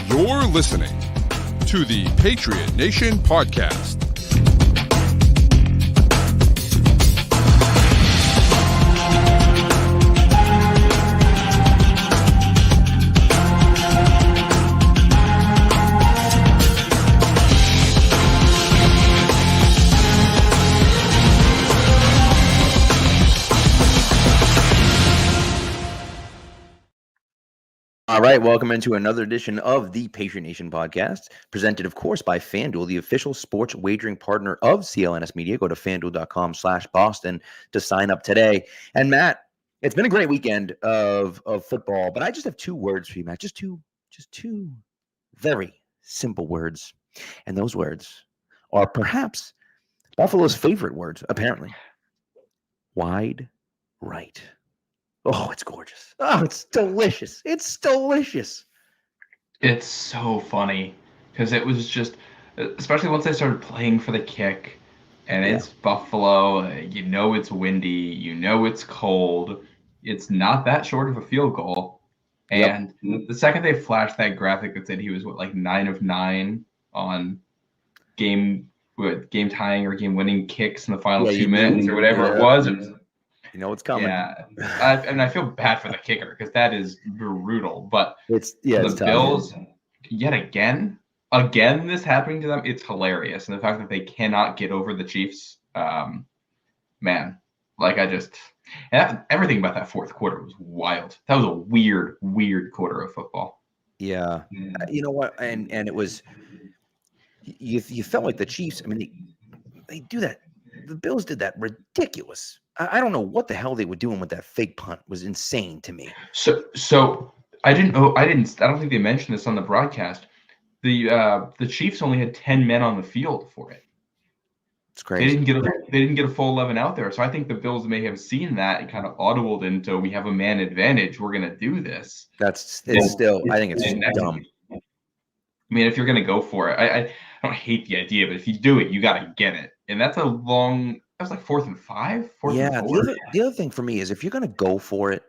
You're listening to the Patriot Nation Podcast. All right, welcome into another edition of the Patriot Nation Podcast, presented, of course, by FanDuel, the official sports wagering partner of CLNS Media. Go to FanDuel.com/Boston to sign up today. And Matt, it's been a great weekend of football, but I just have two words for you, Matt. Just two very simple words. And those words are perhaps Buffalo's favorite words, apparently. Wide right. Oh, it's gorgeous. Oh, it's delicious. It's delicious. It's so funny because it was just, especially once they started playing for the kick, and it's Buffalo. You know it's windy. You know it's cold. It's not that short of a field goal. And the second they flashed that graphic that said he was, 9 of 9 on game tying or game winning kicks in the final 2 minutes or whatever it was. You know it's coming. Yeah, I feel bad for the kicker because that is brutal. But it's Bills, yet again, this happening to them, it's hilarious. And the fact that they cannot get over the Chiefs, man, everything about that fourth quarter was wild. That was a weird quarter of football. Yeah, you know what? And it was, you felt like the Chiefs. I mean, they do that. The Bills did that ridiculous. I don't know what the hell they were doing with that fake punt. It was insane to me. So I don't think they mentioned this on the broadcast. The Chiefs only had 10 men on the field for it. It's crazy. They didn't get a full 11 out there. So I think the Bills may have seen that and kind of audibled into, we have a man advantage. We're going to do this. I think it's dumb. I mean, if you're going to go for it, I don't hate the idea, but if you do it, you got to get it. And that's that was like 4th and 5. The other thing for me is if you're going to go for it,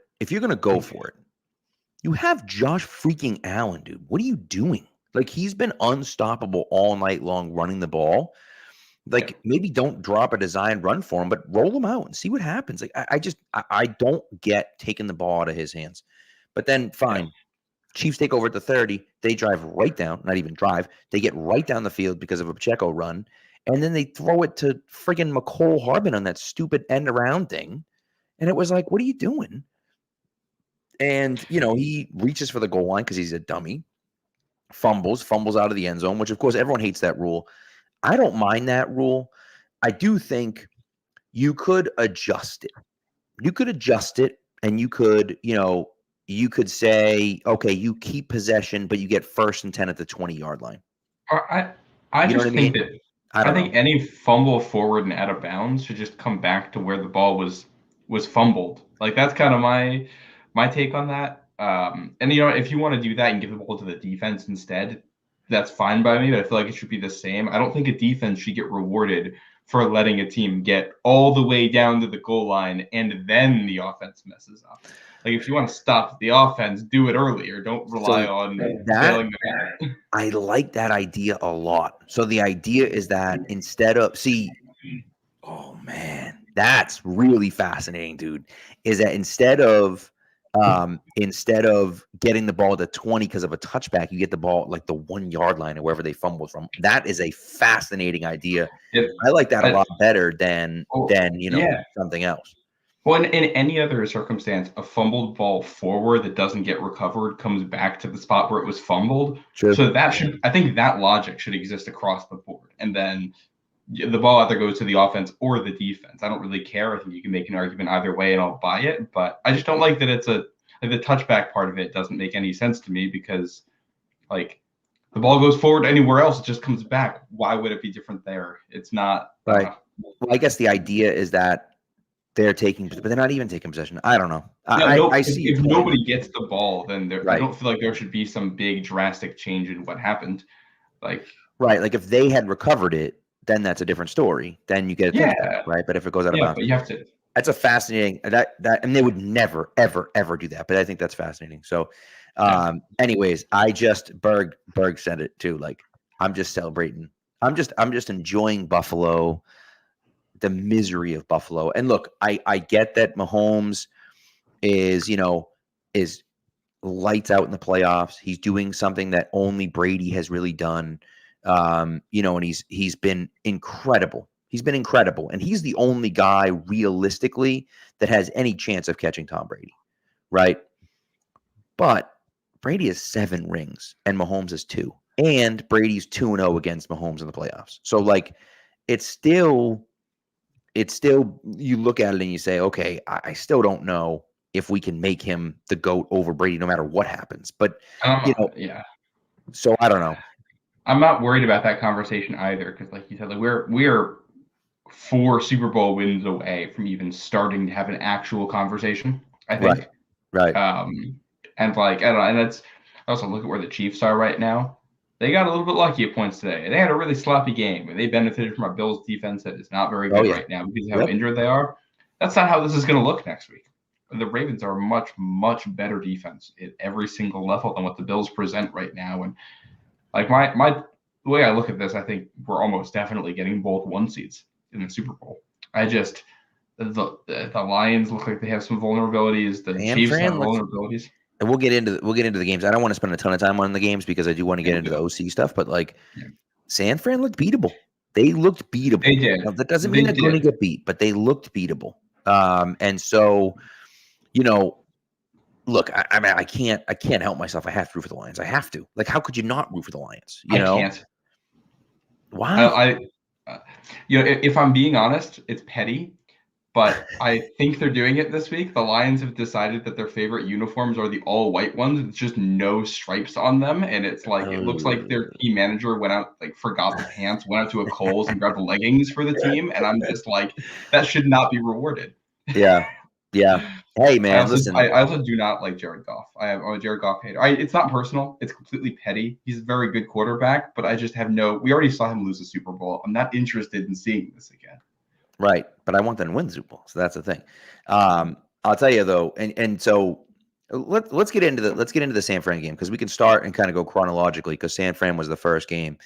you have Josh freaking Allen, dude. What are you doing? Like, he's been unstoppable all night long running the ball. Like, maybe don't drop a design run for him, but roll him out and see what happens. Like, I don't get taking the ball out of his hands. But then, fine. Chiefs take over at the 30. They drive right down, not even drive. They get right down the field because of a Pacheco run. And then they throw it to friggin' McCole Harbin on that stupid end around thing. And it was like, what are you doing? And, he reaches for the goal line because he's a dummy. Fumbles out of the end zone, which, of course, everyone hates that rule. I don't mind that rule. I do think you could adjust it. And you could say, okay, you keep possession, but you get 1st and 10 at the 20-yard line. I think any fumble forward and out of bounds should just come back to where the ball was fumbled. Like, that's kind of my take on that. And if you want to do that and give the ball to the defense instead, that's fine by me. But I feel like it should be the same. I don't think a defense should get rewarded for letting a team get all the way down to the goal line and then the offense messes up. Like, if you want to stop the offense, do it earlier. Don't rely on failing the I like that idea a lot. So the idea is that oh man, that's really fascinating, dude. Is that instead of getting the ball at the 20 because of a touchback, you get the ball at like the 1-yard line or wherever they fumbled from. That is a fascinating idea. I like that a lot better than something else. Well, in any other circumstance, a fumbled ball forward that doesn't get recovered comes back to the spot where it was fumbled. Sure. So I think that logic should exist across the board. And then the ball either goes to the offense or the defense. I don't really care. I think you can make an argument either way and I'll buy it. But I just don't like that the touchback part of it doesn't make any sense to me because, like, the ball goes forward anywhere else, it just comes back. Why would it be different there? It's not. Right. Well, I guess the idea is that they're taking, but they're not even taking possession. I don't know. I see. If nobody gets the ball, then I don't feel like there should be some big drastic change in what happened. Like if they had recovered it, then that's a different story. Then you get a touchback, right? But if it goes out of bounds, but you have to. That's a fascinating that and they would never ever ever do that, but I think that's fascinating. So, anyways, Berg said it too. Like I'm just celebrating. I'm just enjoying Buffalo, the misery of Buffalo. And look, I get that Mahomes is is lights out in the playoffs. He's doing something that only Brady has really done. And he's been incredible. He's been incredible. And he's the only guy realistically that has any chance of catching Tom Brady, right? But Brady has 7 rings and Mahomes has 2. And Brady's 2-0 against Mahomes in the playoffs. So like it's still you look at it and you say, okay, I still don't know if we can make him the GOAT over Brady no matter what happens. But yeah. So I don't know. I'm not worried about that conversation either, because like you said, like we're 4 Super Bowl wins away from even starting to have an actual conversation, I think. Right. And like I don't know, and that's also look at where the Chiefs are right now. They got a little bit lucky at points today. They had a really sloppy game, and they benefited from a Bills defense that is not very good right now because of how injured they are. That's not how this is going to look next week. The Ravens are a much, much better defense at every single level than what the Bills present right now. And like the way I look at this, I think we're almost definitely getting both 1 seeds in the Super Bowl. The Lions look like they have some vulnerabilities. The Chiefs have vulnerabilities. And we'll get into the games. I don't want to spend a ton of time on the games because I do want to get into the OC stuff. But like, San Fran looked beatable. They looked beatable. They did. Now, that doesn't mean they're going to get beat, but they looked beatable. And so, look, I mean, I can't help myself. I have to root for the Lions. I have to. Like, how could you not root for the Lions? I can't. Why? If I'm being honest, it's petty. But I think they're doing it this week. The Lions have decided that their favorite uniforms are the all-white ones. It's just no stripes on them. And it's like, it looks like their team manager went out, like forgot the pants, went out to a Kohl's and grabbed leggings for the team. And I'm just like, that should not be rewarded. Yeah. Hey, man, listen. I also do not like Jared Goff. I'm a Jared Goff hater. It's not personal. It's completely petty. He's a very good quarterback, but I just have we already saw him lose the Super Bowl. I'm not interested in seeing this again. Right, but I want them to win the Super Bowl, so that's the thing. I'll tell you though, and so let's get into the San Fran game because we can start and kind of go chronologically because San Fran was the first game.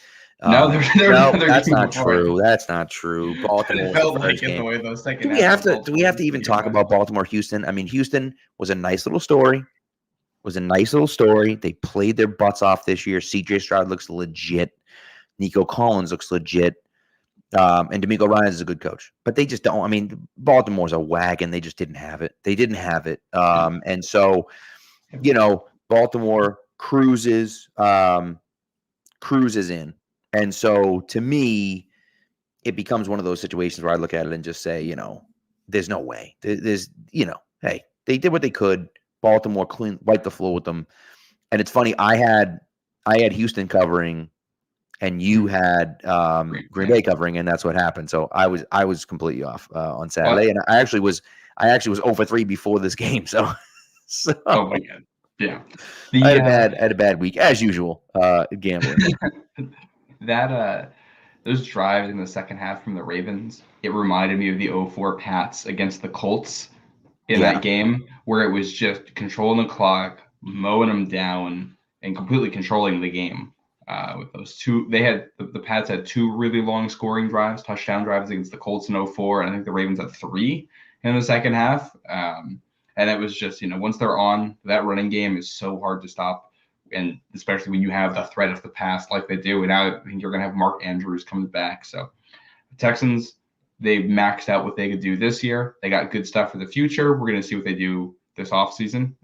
No, that's not true. That's not true. Baltimore was the first game. Do we have to even talk about Baltimore, Houston? I mean, Houston was a nice little story. They played their butts off this year. C.J. Stroud looks legit. Nico Collins looks legit. And D'Amico Ryans is a good coach, but they just don't. I mean, Baltimore's a wagon. They just didn't have it. And so, Baltimore cruises in. And so to me, it becomes one of those situations where I look at it and just say, there's no way. There's, hey, they did what they could. Baltimore wiped the floor with them. And it's funny, I had Houston covering and you had Green Bay covering, and that's what happened. So I was completely off on Saturday, and I actually was 0 for 3 before this game. So oh my god, yeah, I had a bad week as usual gambling. Those drives in the second half from the Ravens, it reminded me of the 0-4 Pats against the Colts in that game, where it was just controlling the clock, mowing them down, and completely controlling the game. With those two, the Pats had 2 really long scoring drives, touchdown drives against the Colts in 0-4, and I think the Ravens had 3 in the second half. And it was just, once they're on, that running game is so hard to stop, and especially when you have the threat of the pass like they do. And now I think you're going to have Mark Andrews coming back. So the Texans, they've maxed out what they could do this year. They got good stuff for the future. We're going to see what they do this offseason.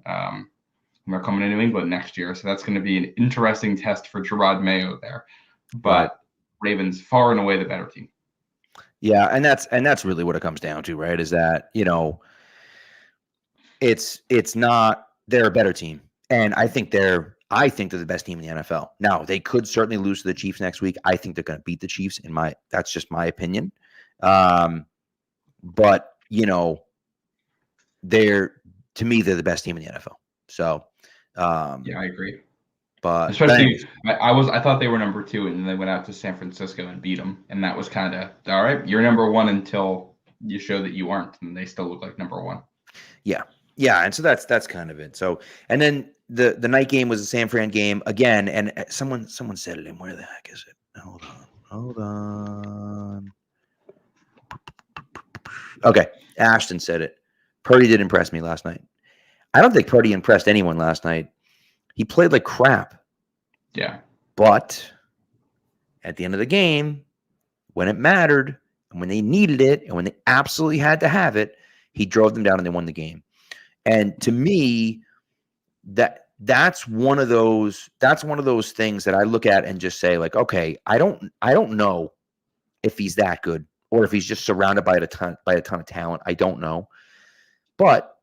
They're coming to New England next year, so that's going to be an interesting test for Gerard Mayo there. But Ravens far and away the better team. Yeah, and that's really what it comes down to, right? Is that it's not they're a better team, and I think they're the best team in the NFL. Now they could certainly lose to the Chiefs next week. I think they're going to beat the Chiefs. That's just my opinion. But they're the best team in the NFL. So. Yeah, I agree. But especially, I thought they were number 2, and then they went out to San Francisco and beat them, and that was kind of all right. You're number 1 until you show that you aren't, and they still look like number one. Yeah. And so that's kind of it. So, and then the night game was a San Fran game again, and someone said it in, where the heck is it? Hold on. Okay, Ashton said it. Purdy did impress me last night. I don't think Purdy impressed anyone last night. He played like crap. Yeah. But at the end of the game, when it mattered, and when they needed it, and when they absolutely had to have it, he drove them down and they won the game. And to me, that's one of those things that I look at and just say, like, okay, I don't know if he's that good or if he's just surrounded by a ton of talent. I don't know. But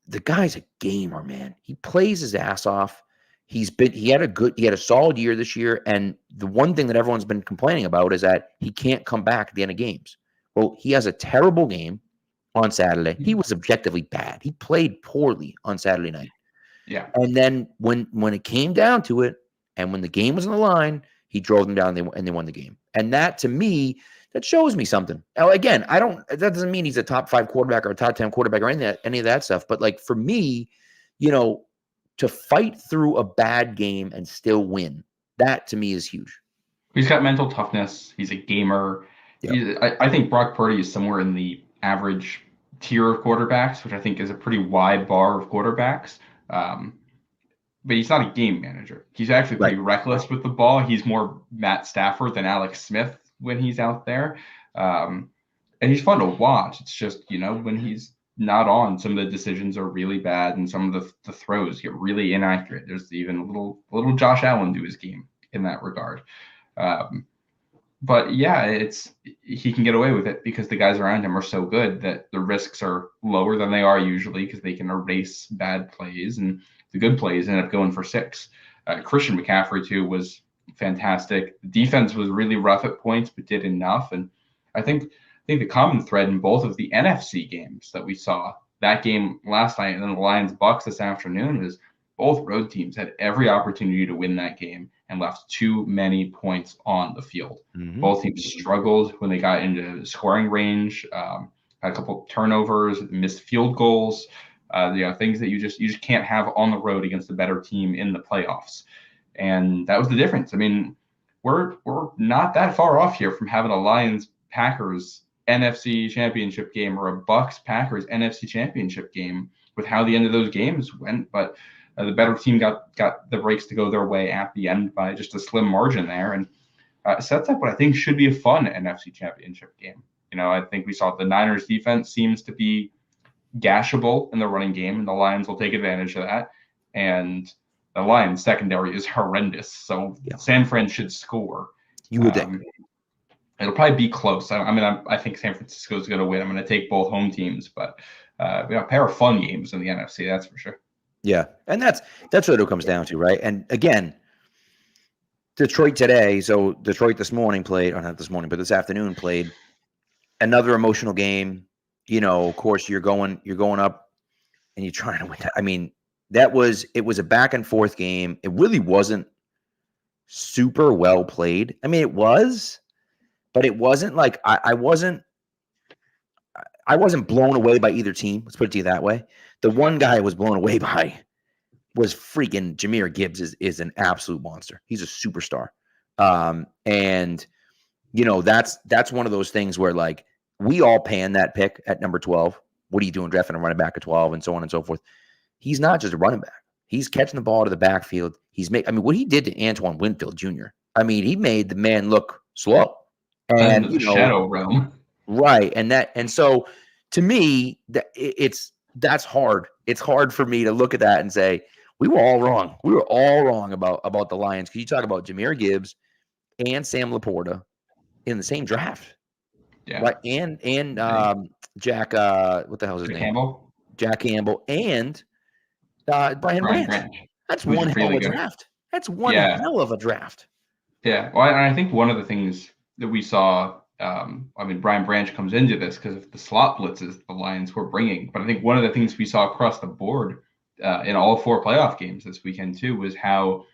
the guy's a gamer, man. He plays his ass off. He had a solid year this year. And the one thing that everyone's been complaining about is that he can't come back at the end of games. Well, he has a terrible game on Saturday. He was objectively bad. He played poorly on Saturday night. Yeah. And then when it came down to it, and when the game was on the line, he drove them down and they won the game. And that, to me, that shows me something. Now, again, that doesn't mean he's a top 5 quarterback or a top 10 quarterback or any of that stuff. But like, for me, to fight through a bad game and still win, that to me is huge. He's got mental toughness. He's a gamer. Yep. I think Brock Purdy is somewhere in the average tier of quarterbacks, which I think is a pretty wide bar of quarterbacks. But he's not a game manager. He's actually pretty reckless with the ball. He's more Matt Stafford than Alex Smith when he's out there. And he's fun to watch. It's just, when he's not on, some of the decisions are really bad and some of the throws get really inaccurate. There's even a little Josh Allen to his game in that regard. But yeah, he can get away with it because the guys around him are so good that the risks are lower than they are usually, because they can erase bad plays and the good plays end up going for 6. Christian McCaffrey too was fantastic. The defense was really rough at points, but did enough. And I think the common thread in both of the NFC games that we saw, that game last night and then the Lions-Bucks this afternoon, is both road teams had every opportunity to win that game and left too many points on the field. Mm-hmm. Both teams struggled when they got into scoring range, had a couple turnovers, missed field goals, things that you just can't have on the road against a better team in the playoffs. And that was the difference. I mean, we're not that far off here from having a Lions-Packers NFC championship game or a Bucks-Packers NFC championship game with how the end of those games went. But the better team got the breaks to go their way at the end by just a slim margin there, and sets up what I think should be a fun NFC championship game. I think we saw the Niners defense seems to be gashable in the running game, and the Lions will take advantage of that. And the Lions secondary is horrendous, so San Fran should score. You would think. It'll probably be close. I think San Francisco is going to win. I'm going to take both home teams, but a pair of fun games in the NFC, that's for sure. Yeah, and that's what it comes down to, right? And again, Detroit today. So Detroit this morning played, or not this morning, but this afternoon played another emotional game. Of course, you're going up, and you're trying to win. I mean, it was a back and forth game. It really wasn't super well played. I mean, it was, but it wasn't like I wasn't blown away by either team. Let's put it to you that way. The one guy I was blown away by was freaking Jahmyr Gibbs is an absolute monster. He's a superstar. And that's one of those things where, like, we all pan that pick at number 12. What are you doing drafting a running back at 12 and so on and so forth? He's not just a running back. He's catching the ball to the backfield. What he did to Antoine Winfield Jr., he made the man look slow. And the shadow realm. Right. And so to me, that's hard. It's hard for me to look at that and say, we were all wrong. We were all wrong about the Lions. Because you talk about Jahmyr Gibbs and Sam Laporta in the same draft. Yeah. Right. And Jack, what the hell is his name? Campbell. Jack Campbell and Brian Branch. That's one hell of a draft. That's one hell of a draft. Yeah. Well, and I think one of the things that we saw, Brian Branch comes into this because of the slot blitzes the Lions were bringing. But I think one of the things we saw across the board in all 4 playoff games this weekend too was how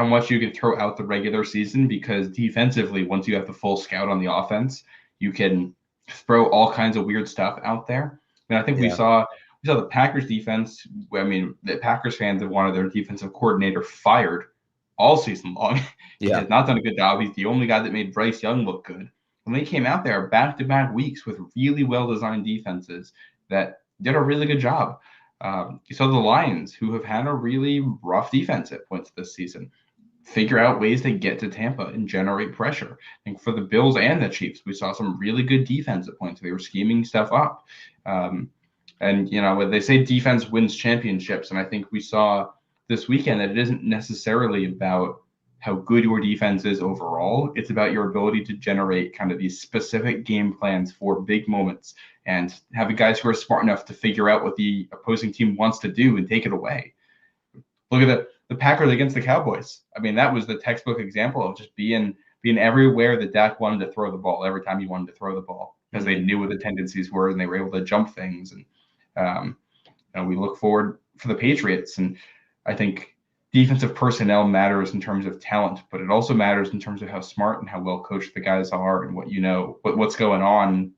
much you can throw out the regular season, because defensively, once you have the full scout on the offense, you can throw all kinds of weird stuff out there. And I think we Yeah. saw the Packers defense. I mean, the Packers fans have wanted their defensive coordinator fired all season long. He Yeah. has not done a good job. He's the only guy that made Bryce Young look good. And they came out there back-to-back weeks with really well-designed defenses that did a really good job. You saw the Lions, who have had a really rough defense at points this season, figure out ways to get to Tampa and generate pressure. And for the Bills and the Chiefs, we saw some really good defense at points. They were scheming stuff up. And, you know, when they say defense wins championships, and I think we saw this weekend that it isn't necessarily about how good your defense is overall. It's about your ability to generate kind of these specific game plans for big moments and having guys who are smart enough to figure out what the opposing team wants to do and take it away. Look at the Packers against the Cowboys. I mean, that was the textbook example of just being everywhere that Dak wanted to throw the ball every time he wanted to throw the ball because they knew what the tendencies were and they were able to jump things. And we look forward for the Patriots. And I think defensive personnel matters in terms of talent, but it also matters in terms of how smart and how well coached the guys are and what's going on,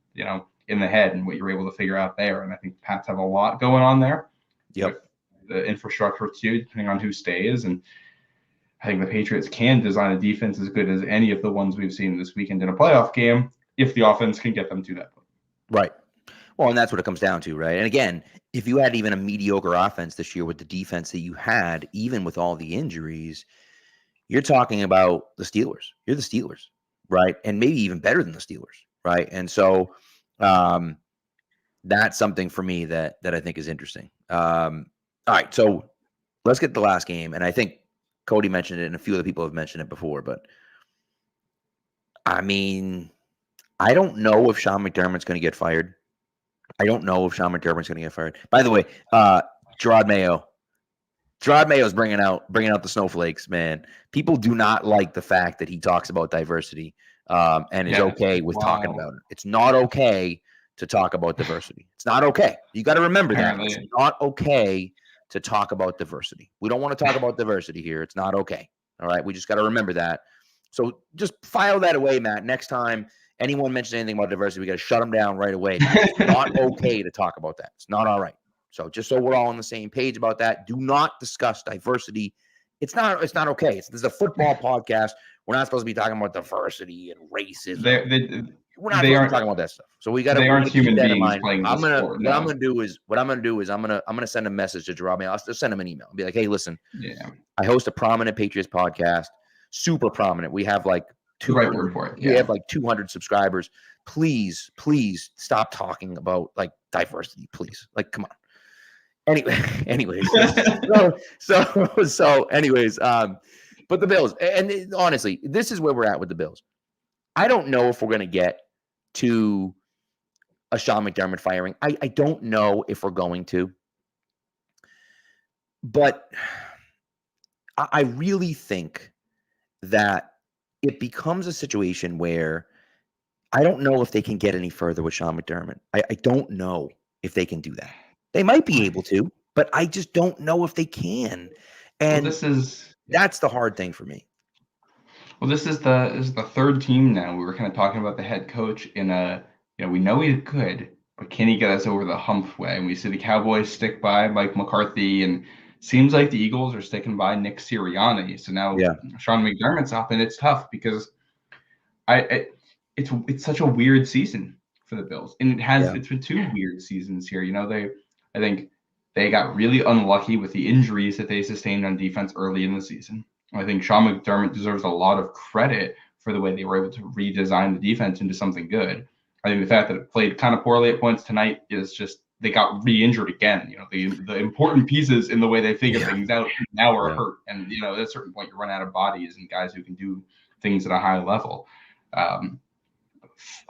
in the head and what you're able to figure out there. And I think Pats have a lot going on there. Yep. The infrastructure too, depending on who stays. And I think the Patriots can design a defense as good as any of the ones we've seen this weekend in a playoff game if the offense can get them to that point. Right. Well, and that's what it comes down to, right? And again, if you had even a mediocre offense this year with the defense that you had, even with all the injuries, you're talking about the Steelers. You're the Steelers, right? And maybe even better than the Steelers, right? And so that's something for me that I think is interesting. All right, so let's get to the last game. And I think Cody mentioned it, and a few other people have mentioned it before. But, I mean, I don't know if Sean McDermott's going to get fired. By the way, Gerard Mayo. Gerard Mayo's bringing out the snowflakes, man. People do not like the fact that he talks about diversity and is okay with talking about it. It's not okay to talk about diversity. It's not okay. You got to remember that. It's not okay to talk about diversity. We don't want to talk about diversity here. It's not okay. All right. We just got to remember that. So just file that away, Matt. Next time anyone mentions anything about diversity, we got to shut them down right away. It's not okay to talk about that. It's not all right. So just so we're all on the same page about that, do not discuss diversity. It's not okay. This is a football podcast. We're not supposed to be talking about diversity and racism. We're not supposed to be talking about that stuff. So we got to. They aren't human beings playing this sport. What I'm gonna do is I'm gonna send a message to Gerard Mayo. I'll just send him an email and be like, hey, listen, I host a prominent Patriots podcast, super prominent. We have like 200. We have like 200 subscribers. Please stop talking about like diversity. Please, like, come on. Anyways, so anyways, but the Bills, and honestly, this is where we're at with the Bills. I don't know if we're going to get to a Sean McDermott firing. I don't know if we're going to, but I really think that it becomes a situation where I don't know if they can get any further with Sean McDermott. I don't know if they can do that. They might be able to, but I just don't know if they can. And that's the hard thing for me. Well, this is the third team now. We were kind of talking about the head coach we know he's good, but can he get us over the hump way? And we see the Cowboys stick by Mike McCarthy, and seems like the Eagles are sticking by Nick Sirianni. So now Sean McDermott's up, and it's tough because it's such a weird season for the Bills, and it's been 2 weird seasons here. I think they got really unlucky with the injuries that they sustained on defense early in the season. I think Sean McDermott deserves a lot of credit for the way they were able to redesign the defense into something good. I think the fact that it played kind of poorly at points tonight is just they got re-injured again. The important pieces in the way they figure things out now are hurt. And, at a certain point, you run out of bodies and guys who can do things at a high level.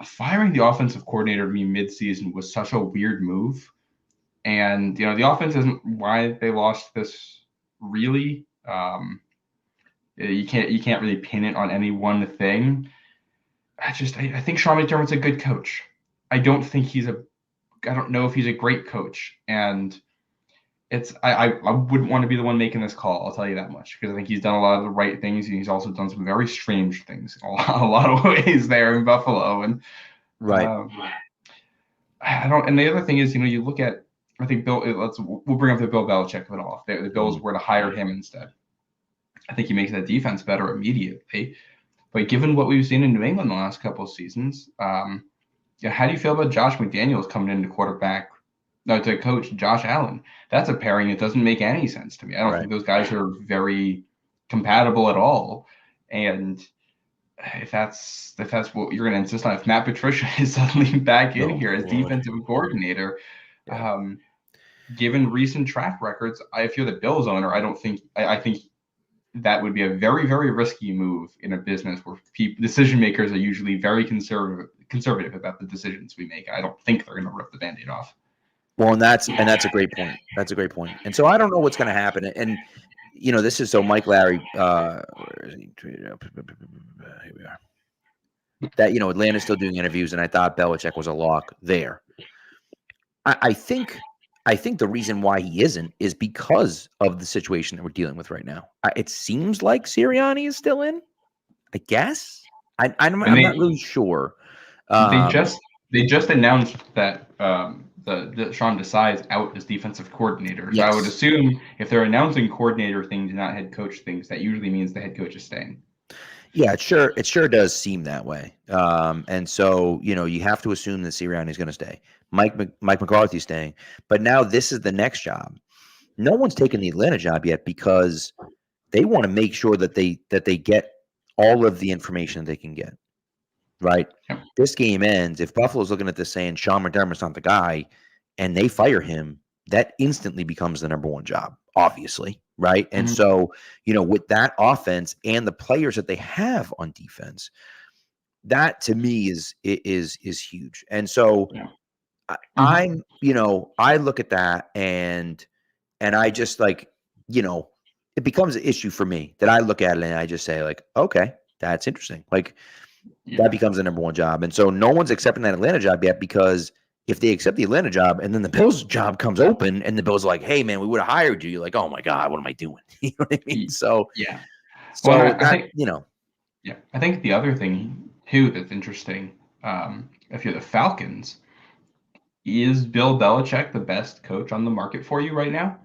Firing the offensive coordinator to me mid-season was such a weird move. And, the offense isn't why they lost this really. You can't really pin it on any one thing. I think Sean McDermott's a good coach. I don't know if he's a great coach. And I wouldn't want to be the one making this call. I'll tell you that much, because I think he's done a lot of the right things. And he's also done some very strange things in a lot of ways there in Buffalo. And I don't. And the other thing is, you look at, I think we'll bring up the Bill Belichick of it all. If the Bills were to hire him instead, I think he makes that defense better immediately. But given what we've seen in New England the last couple of seasons, how do you feel about Josh McDaniels coming into to coach Josh Allen? That's a pairing that doesn't make any sense to me. I don't think those guys are very compatible at all. And if that's what you're going to insist on, if Matt Patricia is suddenly back in here as defensive coordinator, given recent track records, if you're the Bills owner, I think that would be a very, very risky move in a business where decision makers are usually very conservative about the decisions we make. I don't think they're going to rip the Band-Aid off. Well, and that's a great point. That's a great point. And so I don't know what's going to happen. And this is so Mike Larry. Here we are. That Atlanta's still doing interviews, and I thought Belichick was a lock there. I think the reason why he isn't is because of the situation that we're dealing with right now. It seems like Sirianni is still in. I guess I'm not really sure. They just announced that the Sean Desai's out as defensive coordinator. So I would assume if they're announcing coordinator things, not head coach things, that usually means the head coach is staying. Yeah, it sure does seem that way. And so you have to assume that Sirianni is going to stay. Mike McCarthy's staying, but now this is the next job. No one's taken the Atlanta job yet because they want to make sure that they get all of the information they can get. Right. Yep. This game ends. If Buffalo's looking at this saying Sean McDermott's not the guy, and they fire him, that instantly becomes the number one job, obviously. Right. And so, with that offense and the players that they have on defense, that to me is huge. And so I look at that and I just it becomes an issue for me that I look at it and I just say okay, that's interesting. That becomes the number one job. And so no one's accepting that Atlanta job yet, because if they accept the Atlanta job and then the Bills job comes open and the Bills are like, hey, man, we would have hired you. You're like, oh, my God, what am I doing? You know what I mean? So, So, I think, I think the other thing, too, that's interesting, if you're the Falcons, is Bill Belichick the best coach on the market for you right now?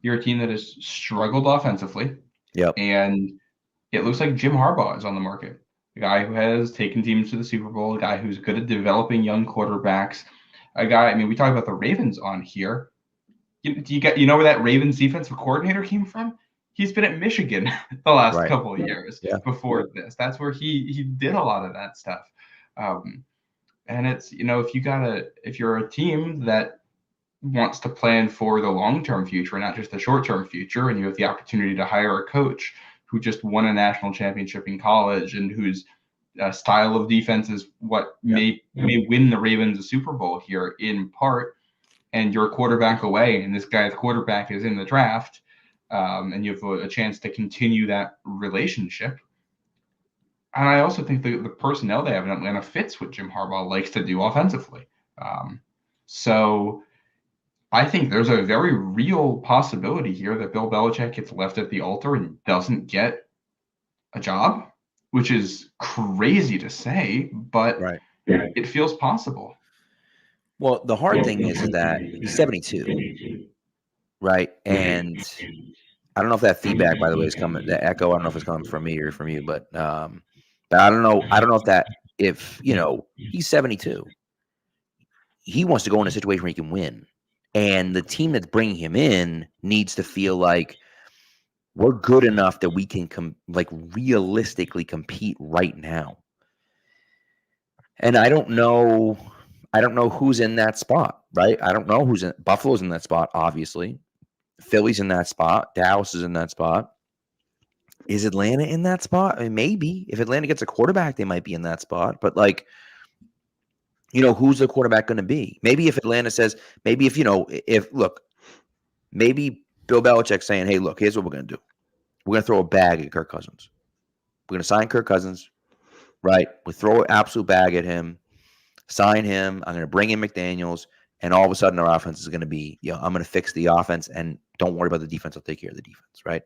You're a team that has struggled offensively. Yep. And it looks like Jim Harbaugh is on the market. A guy who has taken teams to the Super Bowl, a guy who's good at developing young quarterbacks, a guy, we talk about the Ravens on here. You know where that Ravens defensive coordinator came from? He's been at Michigan the last couple of years before this. That's where he did a lot of that stuff. And it's, if you're a team that wants to plan for the long-term future, not just the short-term future, and you have the opportunity to hire a coach who just won a national championship in college and whose style of defense is what may win the Ravens a Super Bowl here in part, and you're a quarterback away, and this guy's quarterback is in the draft, and you have a chance to continue that relationship. And I also think the personnel they have in Atlanta fits what Jim Harbaugh likes to do offensively. So I think there's a very real possibility here that Bill Belichick gets left at the altar and doesn't get a job, which is crazy to say, but it feels possible. Well, the hard thing is that he's 72, right? And I don't know if that feedback, by the way, is coming. The echo, I don't know if it's coming from me or from you, but I don't know. I don't know if he's 72. He wants to go in a situation where he can win. And the team that's bringing him in needs to feel like we're good enough that we can realistically compete right now. And I don't know who's in that spot, right? I don't know who's in. Buffalo's in that spot, obviously. Philly's in that spot. Dallas is in that spot. Is Atlanta in that spot? Maybe. If Atlanta gets a quarterback, they might be in that spot. But who's the quarterback going to be? Maybe if Atlanta says, maybe maybe Bill Belichick's saying, hey, look, here's what we're going to do. We're going to throw a bag at Kirk Cousins. We're going to sign Kirk Cousins, right? We throw an absolute bag at him, sign him. I'm going to bring in McDaniels, and all of a sudden our offense is going to be, I'm going to fix the offense, and don't worry about the defense. I'll take care of the defense, right?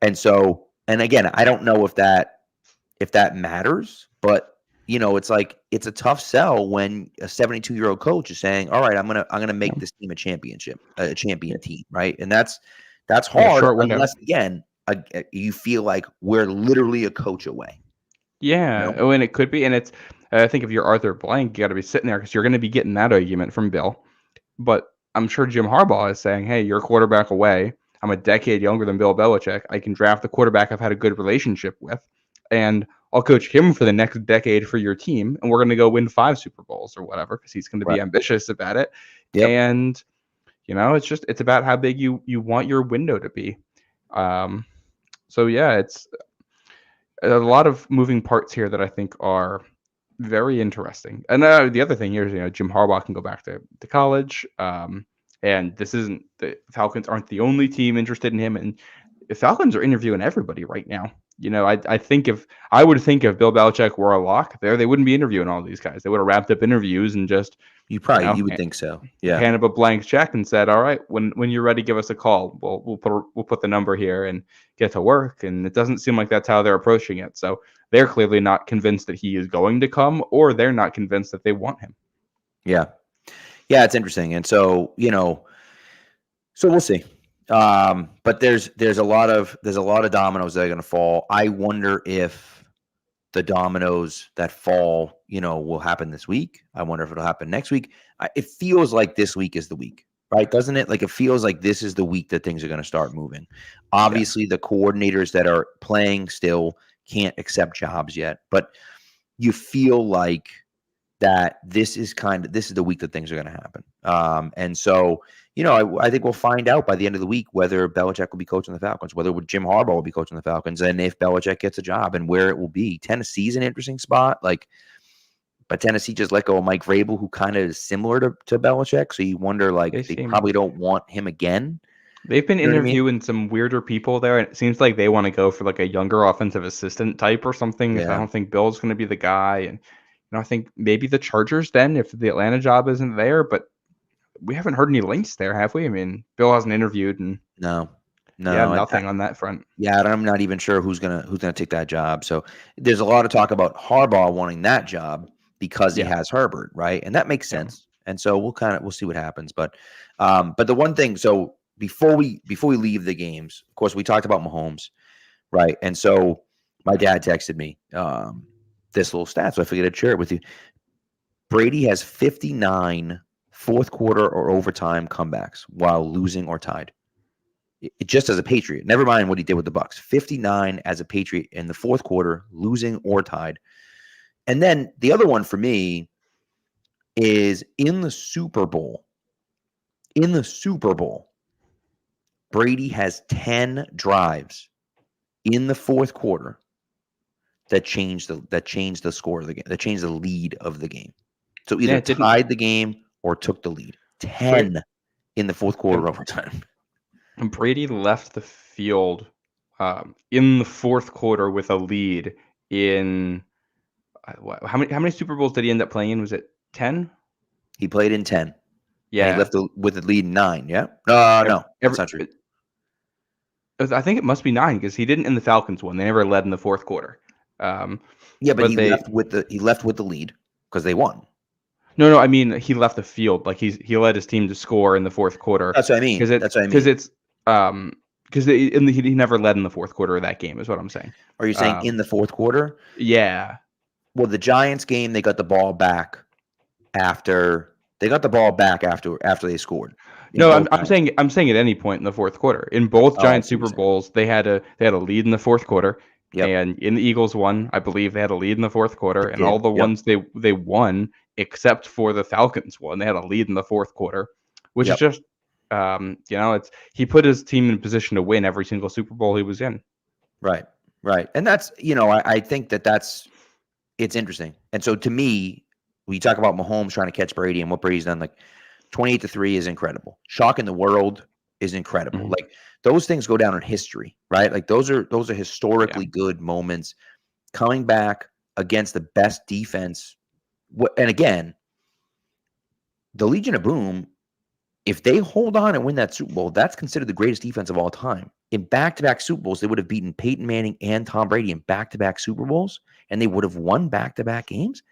And so, and again, I don't know if that matters, but it's like it's a tough sell when a 72-year-old coach is saying, "All right, I'm gonna make this team a champion team," right? And that's In a hard short window. unless again you feel like we're literally a coach away. Yeah, You know? and it could be, and it's. I think if you're Arthur Blank, you got to be sitting there because you're going to be getting that argument from Bill. But I'm sure Jim Harbaugh is saying, "Hey, you're a quarterback away. I'm a decade younger than Bill Belichick. I can draft the quarterback I've had a good relationship with, and I'll coach him for the next decade for your team, and we're going to go win 5 Super Bowls or whatever because he's going to be Right. ambitious about it." Yep. And it's about how big you want your window to be. So yeah, it's a lot of moving parts here that I think are very interesting. And the other thing here is, Jim Harbaugh can go back to college. And this isn't the Falcons aren't the only team interested in him. And the Falcons are interviewing everybody right now. I think if Bill Belichick were a lock there, they wouldn't be interviewing all these guys. They would have wrapped up interviews and just You would think so. Yeah. hand up a blank check and said, "All right, when you're ready, give us a call. We'll put the number here and get to work." And it doesn't seem like that's how they're approaching it. So they're clearly not convinced that he is going to come, or they're not convinced that they want him. Yeah. Yeah, it's interesting. And so, so we'll see. But there's a lot of dominoes that are going to fall. I wonder if the dominoes that fall, will happen this week. I wonder if it'll happen next week. It feels like this week is the week, right? Doesn't it? Like it feels like this is the week that things are going to start moving. Obviously, the coordinators that are playing still can't accept jobs yet, but you feel like that this is the week that things are going to happen. And so, I think we'll find out by the end of the week whether Belichick will be coaching the Falcons, whether Jim Harbaugh will be coaching the Falcons, and if Belichick gets a job and where it will be. Tennessee's an interesting spot. But Tennessee just let go of Mike Vrabel, who kind of is similar to Belichick. So you wonder, they probably don't want him again. They've been interviewing some weirder people there, and it seems like they want to go for like a younger offensive assistant type or something. Yeah. I don't think Bill's going to be the guy, and I think maybe the Chargers then if the Atlanta job isn't there, but we haven't heard any links there, have we? I mean, Bill hasn't interviewed, and no, nothing on that front. Yeah, I'm not even sure who's gonna take that job. So there's a lot of talk about Harbaugh wanting that job because he has Herbert, right? And that makes sense. And so we'll see what happens. But the one thing, so before we leave the games, of course, we talked about Mahomes, right? And so my dad texted me this little stat, so I figured I'd share it with you. Brady has 59 fourth quarter or overtime comebacks while losing or tied. It just as a Patriot. Never mind what he did with the Bucs. 59 as a Patriot in the fourth quarter, losing or tied. And then the other one for me is in the Super Bowl. In the Super Bowl, Brady has 10 drives in the fourth quarter that changed the score of the game, that changed the lead of the game. So either tied the game or took the lead. 10 in the fourth quarter overtime. And Brady left the field in the fourth quarter with a lead in how many Super Bowls did he end up playing in? Was it 10? He played in 10. Yeah. And he left with a lead in 9, yeah? No, that's not true. I think it must be 9 because he didn't in the Falcons one. They never led in the fourth quarter. But he left with the lead because they won. No, I mean he left the field. Like he led his team to score in the fourth quarter. That's what I mean. Because he never led in the fourth quarter of that game is what I'm saying. Are you saying in the fourth quarter? Yeah. Well, the Giants game, they got the ball back after they scored. No, I'm saying at any point in the fourth quarter. In both Giants Super Bowls, they had a lead in the fourth quarter. Yep. And in the Eagles one, I believe they had a lead in the fourth quarter, and all the ones they won except for the Falcons one, they had a lead in the fourth quarter, which is just he put his team in position to win every single Super Bowl he was in. Right. And that's, I think it's interesting. And so to me, when you talk about Mahomes trying to catch Brady and what Brady's done, 28-3 is incredible. Shocking the world is incredible. Mm-hmm. Those things go down in history, right? Those are historically good moments. Coming back against the best defense. And again, the Legion of Boom, if they hold on and win that Super Bowl, that's considered the greatest defense of all time in back-to-back Super Bowls, they would have beaten Peyton Manning and Tom Brady in back-to-back Super Bowls, and they would have won back-to-back games.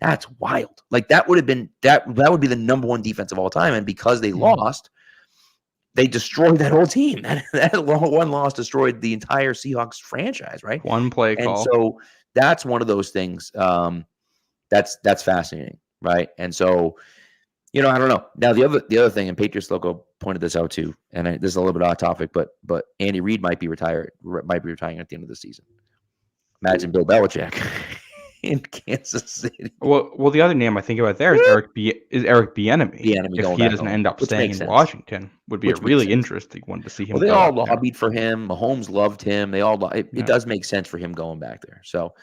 That's wild. Like that would have been that would be the number one defense of all time. And because they lost, they destroyed that whole team. That one loss destroyed the entire Seahawks franchise, right? One play call. And so that's one of those things. That's fascinating, right? And so, I don't know. Now the other thing, and Patriots Loco pointed this out too, and this is a little bit off topic, but Andy Reid might be retiring at the end of the season. Imagine Bill Belichick in Kansas City. Well, the other name I think about there is Eric Bieniemy. If he doesn't end up staying in Washington, would be a really interesting one to see him. Well, they all lobbied for him. Mahomes loved him. They all. It does make sense for him going back there. So,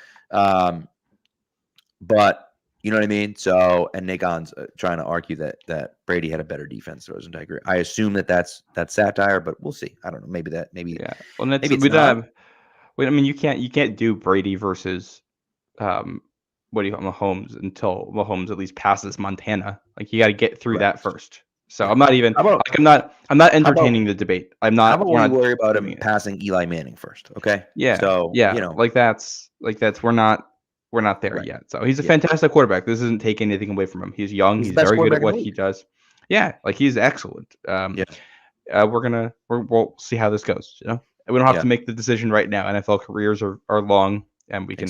but you know what I mean. So, and Nick On's trying to argue that Brady had a better defense. So I agree. I assume that's satire, but we'll see. I don't know. Maybe. Yeah. Well, maybe it's not. I mean, you can't do Brady versus. Mahomes until Mahomes at least passes Montana. Like you got to get through that first. So I'm not even. I'm not entertaining the debate. I'm not. How about we worry about him passing Eli Manning first? Okay. Yeah. So that's we're not there yet. So he's a fantastic quarterback. This isn't taking anything away from him. He's young. He's very good at what he does. Yeah, like he's excellent. We'll see how this goes. We don't have to make the decision right now. NFL careers are long, and we can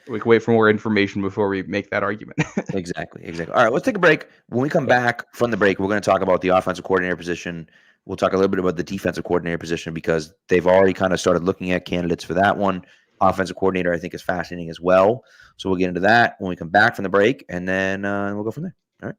We can wait for more information before we make that argument. Exactly. All right, let's take a break. When we come back from the break, we're going to talk about the offensive coordinator position. We'll talk a little bit about the defensive coordinator position because they've already kind of started looking at candidates for that one. Offensive coordinator, I think, is fascinating as well. So we'll get into that when we come back from the break, and then we'll go from there. All right.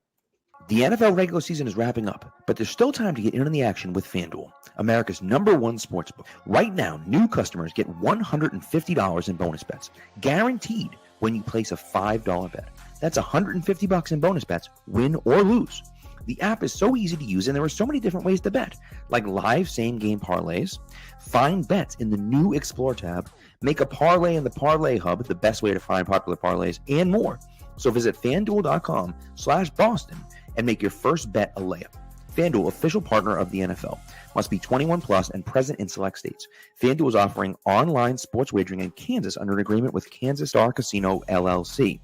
The NFL regular season is wrapping up, but there's still time to get in on the action with FanDuel, America's #1 sportsbook. Right now, new customers get $150 in bonus bets, guaranteed when you place a $5 bet. That's $150 in bonus bets, win or lose. The app is so easy to use, and there are so many different ways to bet, like live same-game parlays, find bets in the new Explore tab, make a parlay in the Parlay Hub, the best way to find popular parlays, and more. So visit FanDuel.com/Boston and make your first bet a layup. FanDuel, official partner of the NFL. Must be 21 plus and present in select states. FanDuel is offering online sports wagering in Kansas under an agreement with Kansas Star Casino, LLC.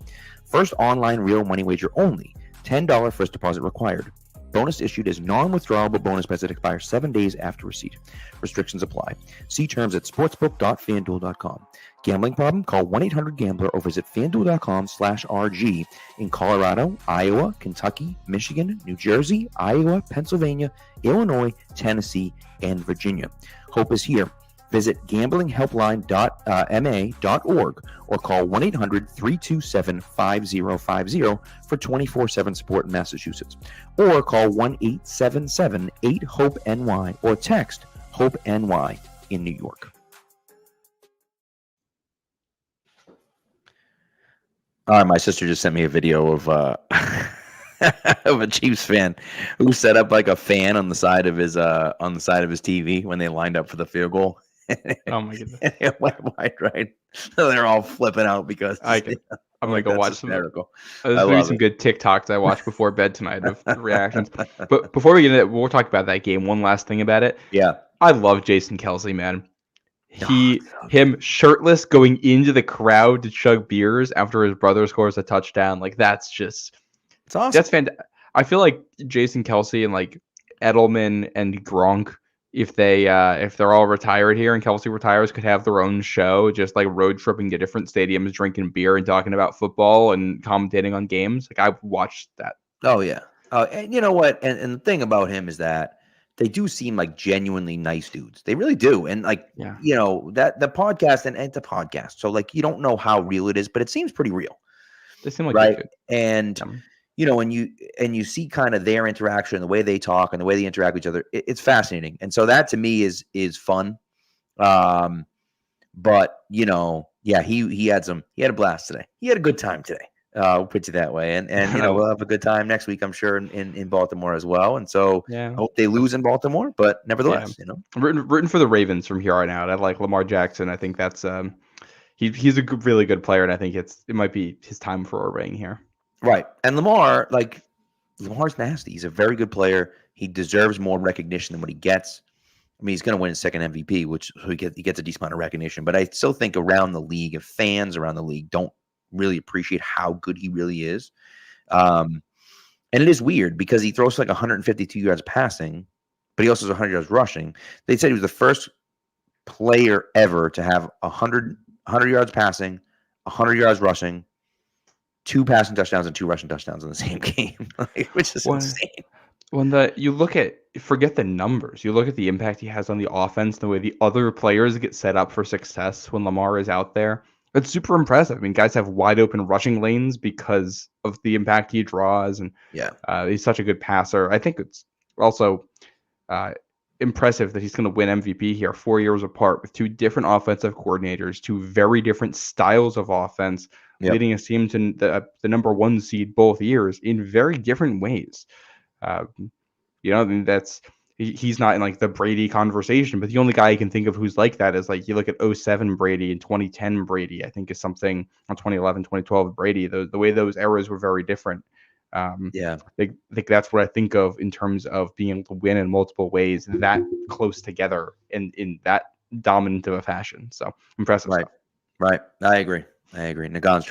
First online real money wager only. $10 first deposit required. Bonus issued as non-withdrawable bonus bets that expire 7 days after receipt. Restrictions apply. See terms at sportsbook.fanduel.com. Gambling problem? Call 1-800-GAMBLER or visit fanduel.com/RG in Colorado, Iowa, Kentucky, Michigan, New Jersey, Iowa, Pennsylvania, Illinois, Tennessee, and Virginia. Hope is here. Visit gamblinghelpline.ma.org or call 1-800-327-5050 for 24/7 support in Massachusetts. Or call 1-877-8-HOPE-NY or text HOPE-NY in New York. All right, my sister just sent me a video of of a Chiefs fan who set up like a fan on the side of his TV when they lined up for the field goal. Oh my goodness! It went wide right, so they're all flipping out because I'm gonna go watch some. There's some good TikToks I watched before bed tonight of reactions. But before we get into it, we'll talk about that game. One last thing about it. Yeah, I love Jason Kelce, man. Him shirtless going into the crowd to chug beers after his brother scores a touchdown. Like it's awesome. That's fantastic. I feel like Jason Kelce and like Edelman and Gronk, if they're all retired here and Kelce retires, could have their own show, just like road tripping to different stadiums, drinking beer and talking about football and commentating on games. Like I've watched that. Oh yeah. And you know what? And the thing about him is that they do seem like genuinely nice dudes. They really do. And like, that the podcast and it's a podcast. So like, you don't know how real it is, but it seems pretty real. They seem like right. And and you see kind of their interaction, the way they talk and the way they interact with each other. It's fascinating. And so that to me is fun. But he had a blast today. He had a good time today. We'll put it that way. And we'll have a good time next week, I'm sure, in Baltimore as well. And so I hope they lose in Baltimore, but nevertheless, rooting for the Ravens from here on out. I like Lamar Jackson. I think that's he's a really good player, and I think it might be his time for a ring here. Right. And Lamar's nasty. He's a very good player. He deserves more recognition than what he gets. I mean, he's going to win his second MVP, which he gets a decent amount of recognition. But I still think around the league, if fans around the league don't really appreciate how good he really is, and it is weird because he throws like 152 yards passing, but he also has 100 yards rushing. They said he was the first player ever to have 100 yards passing, 100 yards rushing, 2 passing touchdowns and 2 rushing touchdowns in the same game, which is insane. When you look at, forget the numbers, you look at the impact he has on the offense, the way the other players get set up for success when Lamar is out there. It's super impressive. I mean, guys have wide open rushing lanes because of the impact he draws, and he's such a good passer. I think it's also impressive that he's going to win MVP here 4 years apart with 2 different offensive coordinators, 2 very different styles of offense, leading a team to the number 1 seed both years in very different ways. That's he's not in like the Brady conversation, but the only guy I can think of who's like that is like you look at 07 Brady and 2010 Brady. I think is something on 2011, 2012 Brady. The way those eras were very different. I think that's what I think of in terms of being able to win in multiple ways that close together in that dominant of a fashion. So impressive stuff. Right. I agree. Nagan's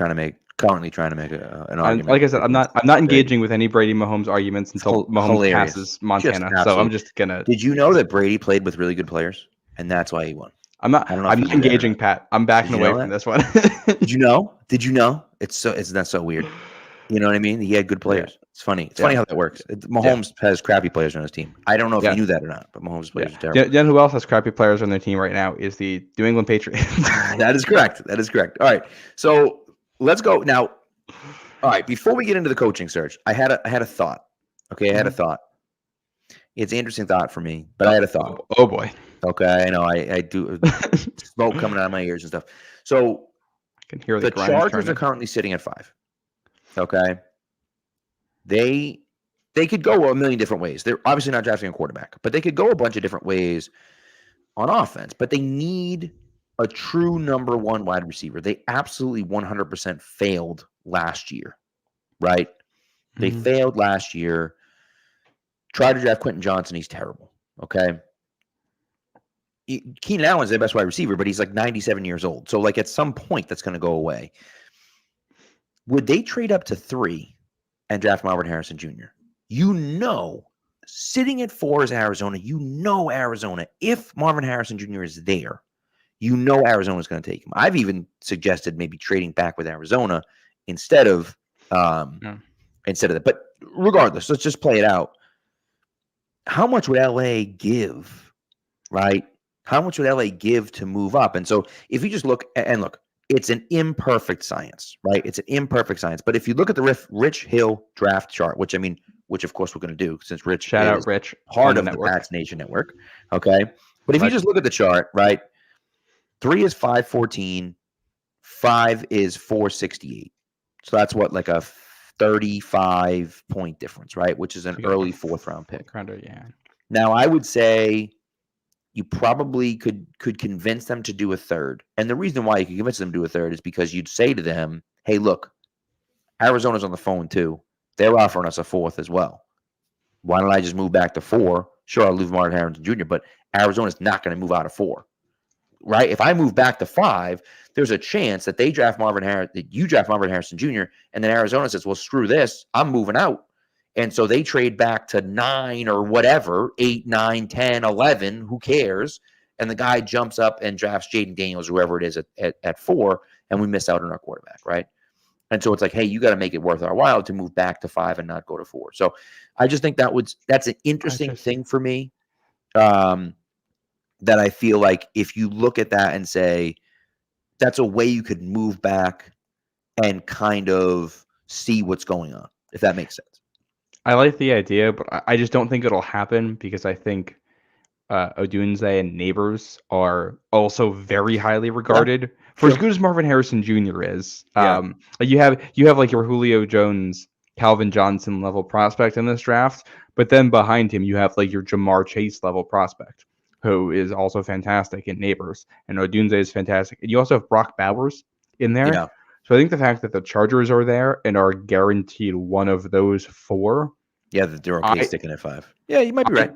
currently trying to make an argument. Like I said, I'm not engaging with any Brady Mahomes arguments until Mahomes passes Montana. So I'm just gonna. Did you know that Brady played with really good players, and that's why he won? I'm not engaging, Pat. I'm backing away from this one. Did you know? It's not so weird. You know what I mean? He had good players. Yeah. It's funny. It's funny how that works. Mahomes has crappy players on his team. I don't know if you knew that or not, but Mahomes' players are terrible. You know who else has crappy players on their team right now is the New England Patriots. That is correct. All right. So let's go now. All right. Before we get into the coaching search, I had a thought. Okay, I had a thought. It's an interesting thought for me, but I had a thought. Oh boy. Okay, I know. I do smoke coming out of my ears and stuff. So I can hear the Chargers are currently sitting at 5. Okay. They could go a million different ways. They're obviously not drafting a quarterback, but they could go a bunch of different ways on offense. But they need a true number 1 wide receiver. They absolutely 100% failed last year, right? They failed last year. Tried to draft Quentin Johnson. He's terrible. Okay. Keenan Allen's their best wide receiver, but he's like 97 years old. So like at some point that's going to go away. Would they trade up to 3 and draft Marvin Harrison Jr.? Sitting at 4 is Arizona. Arizona, if Marvin Harrison Jr. is there, Arizona's going to take him. I've even suggested maybe trading back with Arizona instead of that. But regardless, let's just play it out. How much would LA give, right? How much would LA give to move up? And so if you just look, it's an imperfect science, right? It's an imperfect science. But if you look at the Rich Hill draft chart, which of course we're going to do since Rich shout out Rich, part of the Pats Nation Network. Okay. But if you just look at the chart, right? 3 is 514, 5 is 468. So that's what, like a 35-point difference, right? Which is an early 4th round pick. Yeah. Now I would say you probably could convince them to do a 3rd. And the reason why you could convince them to do a 3rd is because you'd say to them, hey, look, Arizona's on the phone too. They're offering us a 4th as well. Why don't I just move back to 4? Sure, I'll lose Marvin Harrison Jr., but Arizona's not going to move out of 4. Right? If I move back to 5, there's a chance that you draft Marvin Harrison Jr., and then Arizona says, well, screw this. I'm moving out. And so they trade back to 9 or whatever, 8, 9, 10, 11, who cares? And the guy jumps up and drafts Jaden Daniels, whoever it is, at 4, and we miss out on our quarterback, right? And so it's like, hey, you got to make it worth our while to move back to 5 and not go to 4. So I just think that's an interesting thing for me, that I feel like if you look at that and say, that's a way you could move back and kind of see what's going on, if that makes sense. I like the idea, but I just don't think it'll happen because I think Odunze and Neighbors are also very highly regarded. For as good as Marvin Harrison Jr. is, you have like your Julio Jones, Calvin Johnson level prospect in this draft, but then behind him you have like your Jamar Chase level prospect, who is also fantastic in Neighbors, and Odunze is fantastic, and you also have Brock Bowers in there. Yeah. So I think the fact that the Chargers are there and are guaranteed one of those 4. Yeah, that they're okay sticking at 5. Yeah, you might be right.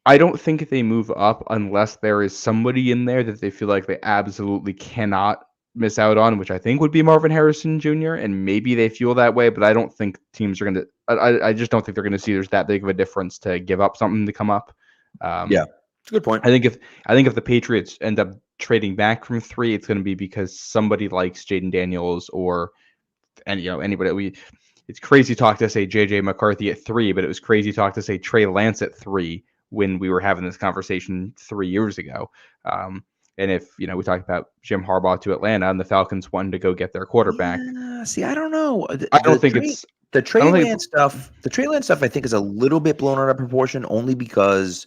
I don't think they move up unless there is somebody in there that they feel like they absolutely cannot miss out on, which I think would be Marvin Harrison Jr. And maybe they feel that way, but I don't think teams are going to. I just don't think they're going to see there's that big of a difference to give up something to come up. Yeah, it's a good point. I think if the Patriots end up trading back from 3, it's going to be because somebody likes Jaden Daniels anybody. It's crazy talk to say JJ McCarthy at 3, but it was crazy talk to say Trey Lance at 3 when we were having this conversation 3 years ago. And if we talked about Jim Harbaugh to Atlanta and the Falcons wanting to go get their quarterback. Yeah, see, I don't know. I don't think it's the Trey Lance stuff. The Trey Lance stuff, I think, is a little bit blown out of proportion, only because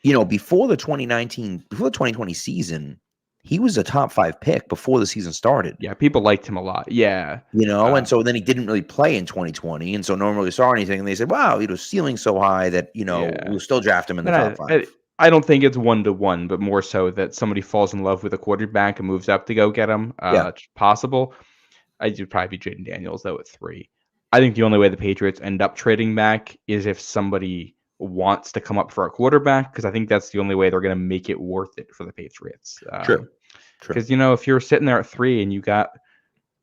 before the 2020 season, he was a top 5 pick before the season started. Yeah, people liked him a lot. Yeah. And so then he didn't really play in 2020. And so no one really saw anything. And they said, wow, ceiling so high that, we'll still draft him in the top 5. I don't think it's 1-to-1, but more so that somebody falls in love with a quarterback and moves up to go get him. It's possible. I'd probably be Jaden Daniels, though, at 3. I think the only way the Patriots end up trading back is if somebody wants to come up for a quarterback, because I think that's the only way they're going to make it worth it for the Patriots. True. Because, if you're sitting there at 3 and you got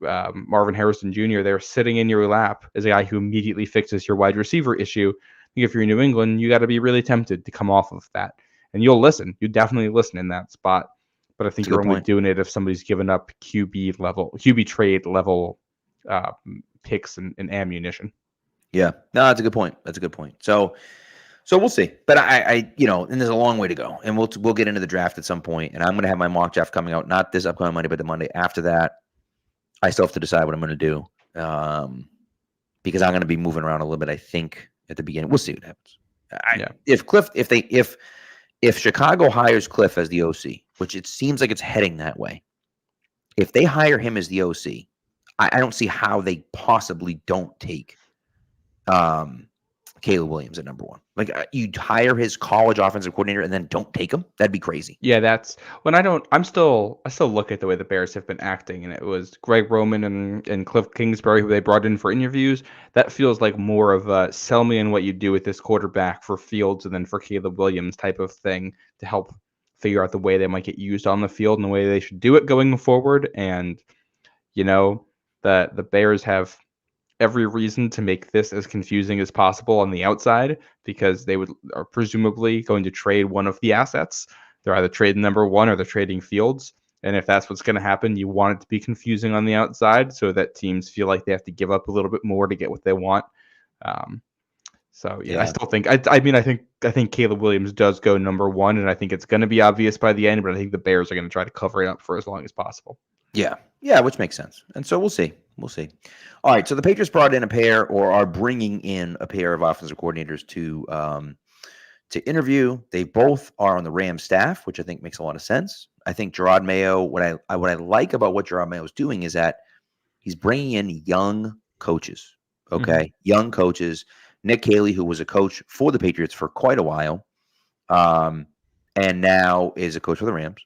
Marvin Harrison Jr. there sitting in your lap as a guy who immediately fixes your wide receiver issue, I think if you're in New England, you got to be really tempted to come off of that. And you'll listen. You definitely listen in that spot. But I think you're only doing it if somebody's given up QB trade level picks and ammunition. Yeah. No, that's a good point. So we'll see. But I and there's a long way to go. And we'll get into the draft at some point. And I'm going to have my mock draft coming out, not this upcoming Monday, but the Monday after that. I still have to decide what I'm going to do because I'm going to be moving around a little bit, I think, at the beginning. We'll see what happens. If Chicago hires Cliff as the OC, which it seems like it's heading that way, if they hire him as the OC, I don't see how they possibly don't take Caleb Williams at number 1. Like you'd hire his college offensive coordinator and then don't take him. That'd be crazy. Yeah, that's when I still look at the way the Bears have been acting, and it was Greg Roman and Cliff Kingsbury who they brought in for interviews. That feels like more of a sell me on what you do with this quarterback for Fields and then for Caleb Williams type of thing to help figure out the way they might get used on the field and the way they should do it going forward. And the Bears have every reason to make this as confusing as possible on the outside because they are presumably going to trade one of the assets. They're either trading number 1 or they're trading Fields. And if that's what's going to happen, you want it to be confusing on the outside so that teams feel like they have to give up a little bit more to get what they want. I still think I think Caleb Williams does go number 1, and I think it's going to be obvious by the end, but I think the Bears are going to try to cover it up for as long as possible. Yeah, which makes sense. And so we'll see. All right, so the Patriots brought in are bringing in a pair of offensive coordinators to interview. They both are on the Rams staff, which I think makes a lot of sense. I think Gerard Mayo, what I like about what Gerard Mayo is doing is that he's bringing in young coaches, young coaches. Nick Caley, who was a coach for the Patriots for quite a while, and now is a coach for the Rams.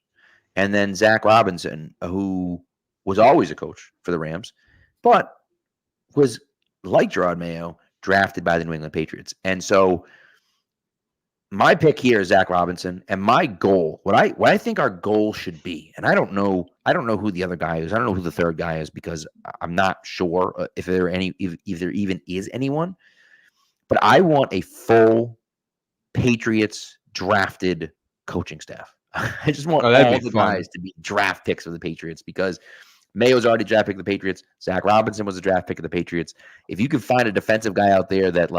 And then Zach Robinson, who was always a coach for the Rams, but was, like Gerard Mayo, drafted by the New England Patriots. And so my pick here is Zach Robinson, and my goal, what I think our goal should be, and I don't know who the other guy is. I don't know who the third guy is because I'm not sure if there even is anyone. But I want a full Patriots drafted coaching staff. I just want all the guys to be draft picks of the Patriots because Mayo's already draft pick of the Patriots. Zach Robinson was a draft pick of the Patriots. If you can find a defensive guy out there that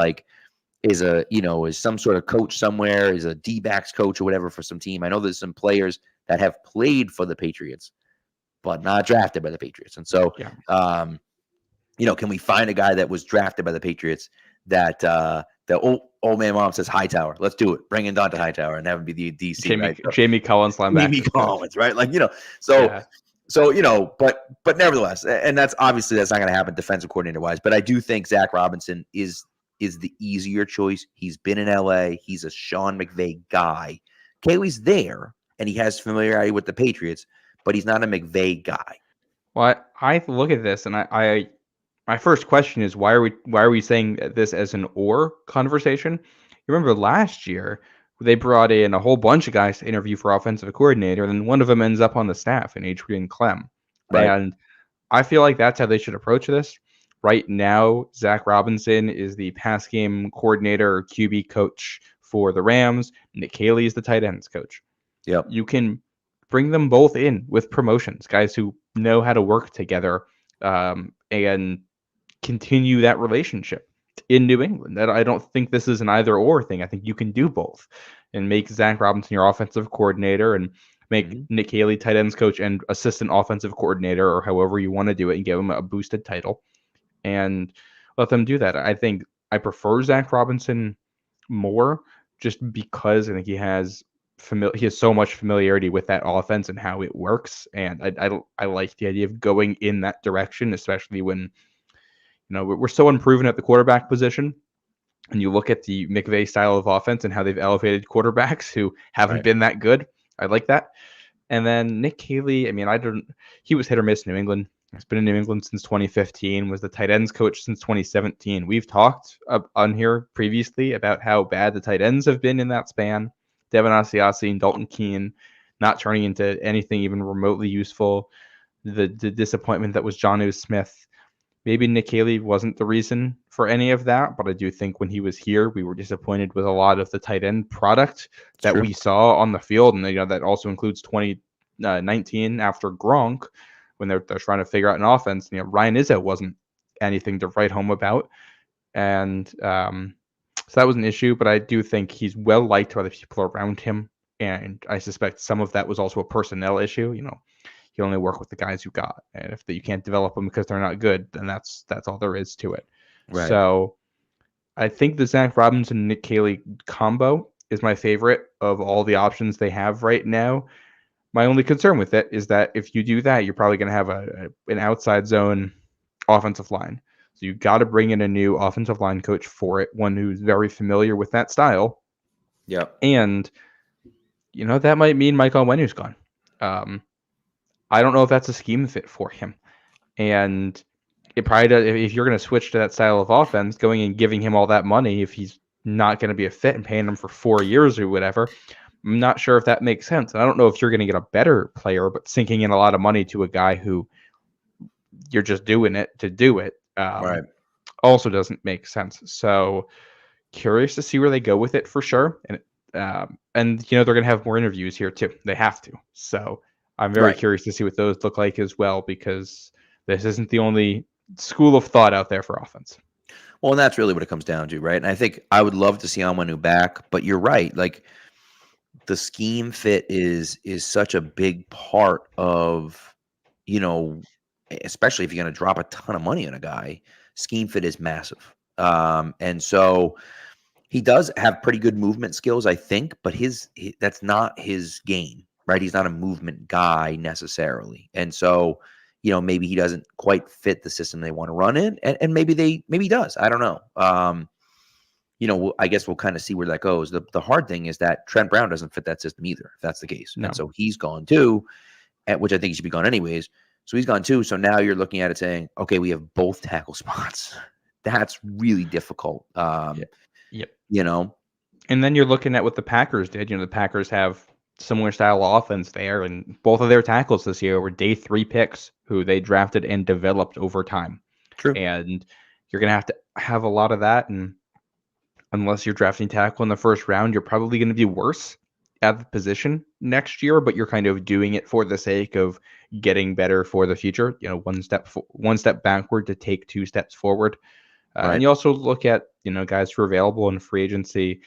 is some sort of coach somewhere, is a D-backs coach or whatever for some team. I know there's some players that have played for the Patriots, but not drafted by the Patriots. And so, can we find a guy that was drafted by the Patriots that the old man mom says Hightower? Let's do it. Bring in Dante Hightower and have him be the DC. Jamie Collins linebacker. Jamie Collins, right? But nevertheless, and that's not going to happen defensive coordinator wise. But I do think Zach Robinson is the easier choice. He's been in LA. He's a Sean McVay guy. Caley's there, and he has familiarity with the Patriots, but he's not a McVay guy. Well, I look at this, and my first question is why are we saying this as an or conversation? You remember last year they brought in a whole bunch of guys to interview for offensive coordinator, and then one of them ends up on the staff in Adrian Clem. Right. And I feel like that's how they should approach this. Right now, Zach Robinson is the pass game coordinator or QB coach for the Rams. Nick Caley is the tight ends coach. Yep. You can bring them both in with promotions, guys who know how to work together, and continue that relationship in New England. I don't think this is an either or thing. I think you can do both and make Zach Robinson your offensive coordinator and make Nick Caley tight ends coach and assistant offensive coordinator, or however you want to do it, and give him a boosted title and let them do that. I think I prefer Zach Robinson more just because I think he has so much familiarity with that offense and how it works. And I like the idea of going in that direction, especially when we're so unproven at the quarterback position. And you look at the McVay style of offense and how they've elevated quarterbacks who haven't been that good. I like that. And then Nick Caley, I mean, he was hit or miss in New England. He's been in New England since 2015, was the tight ends coach since 2017. We've talked on here previously about how bad the tight ends have been in that span. Devin Asiasi and Dalton Keene not turning into anything even remotely useful. The disappointment that was Jonnu Smith. Maybe Nick Caley wasn't the reason for any of that, but I do think when he was here, we were disappointed with a lot of the tight end product that we saw on the field. And that also includes 2019 after Gronk, when they're trying to figure out an offense. Ryan Izzo wasn't anything to write home about. And so that was an issue, but I do think he's well liked by the people around him. And I suspect some of that was also a personnel issue. You only work with the guys you got. And if you can't develop them because they're not good, then that's all there is to it. Right. So I think the Zach Robinson, Nick Caley combo is my favorite of all the options they have right now. My only concern with it is that if you do that, you're probably going to have an outside zone offensive line. So you got to bring in a new offensive line coach for it, one who's very familiar with that style. Yeah. And, that might mean Mike Onwenu's gone. I don't know if that's a scheme fit for him. And it probably does, if you're going to switch to that style of offense, going and giving him all that money, if he's not going to be a fit and paying him for 4 years or whatever, I'm not sure if that makes sense. And I don't know if you're going to get a better player, but sinking in a lot of money to a guy who you're just doing it to do it also doesn't make sense. So curious to see where they go with it for sure. And they're going to have more interviews here too. They have to. So I'm very curious to see what those look like as well, because this isn't the only school of thought out there for offense. Well, and that's really what it comes down to, right? And I think I would love to see Onwenu back, but you're right. Like, the scheme fit is such a big part of, especially if you're going to drop a ton of money on a guy, scheme fit is massive. And so he does have pretty good movement skills, I think, but that's not his game, right? He's not a movement guy necessarily. And so, maybe he doesn't quite fit the system they want to run in, and maybe he does. I don't know. I guess we'll kind of see where that goes. The hard thing is that Trent Brown doesn't fit that system either, if that's the case. No. And so he's gone too, which I think he should be gone anyways. So he's gone too. So now you're looking at it saying, okay, we have both tackle spots. That's really difficult. Yep. And then you're looking at what the Packers did. The Packers have similar style offense there, and both of their tackles this year were day 3 picks who they drafted and developed over time. True. And you're going to have a lot of that, and unless you're drafting tackle in the first round, you're probably going to be worse at the position next year, but you're kind of doing it for the sake of getting better for the future. One step backward to take 2 steps forward. And you also look at, guys who are available in free agency.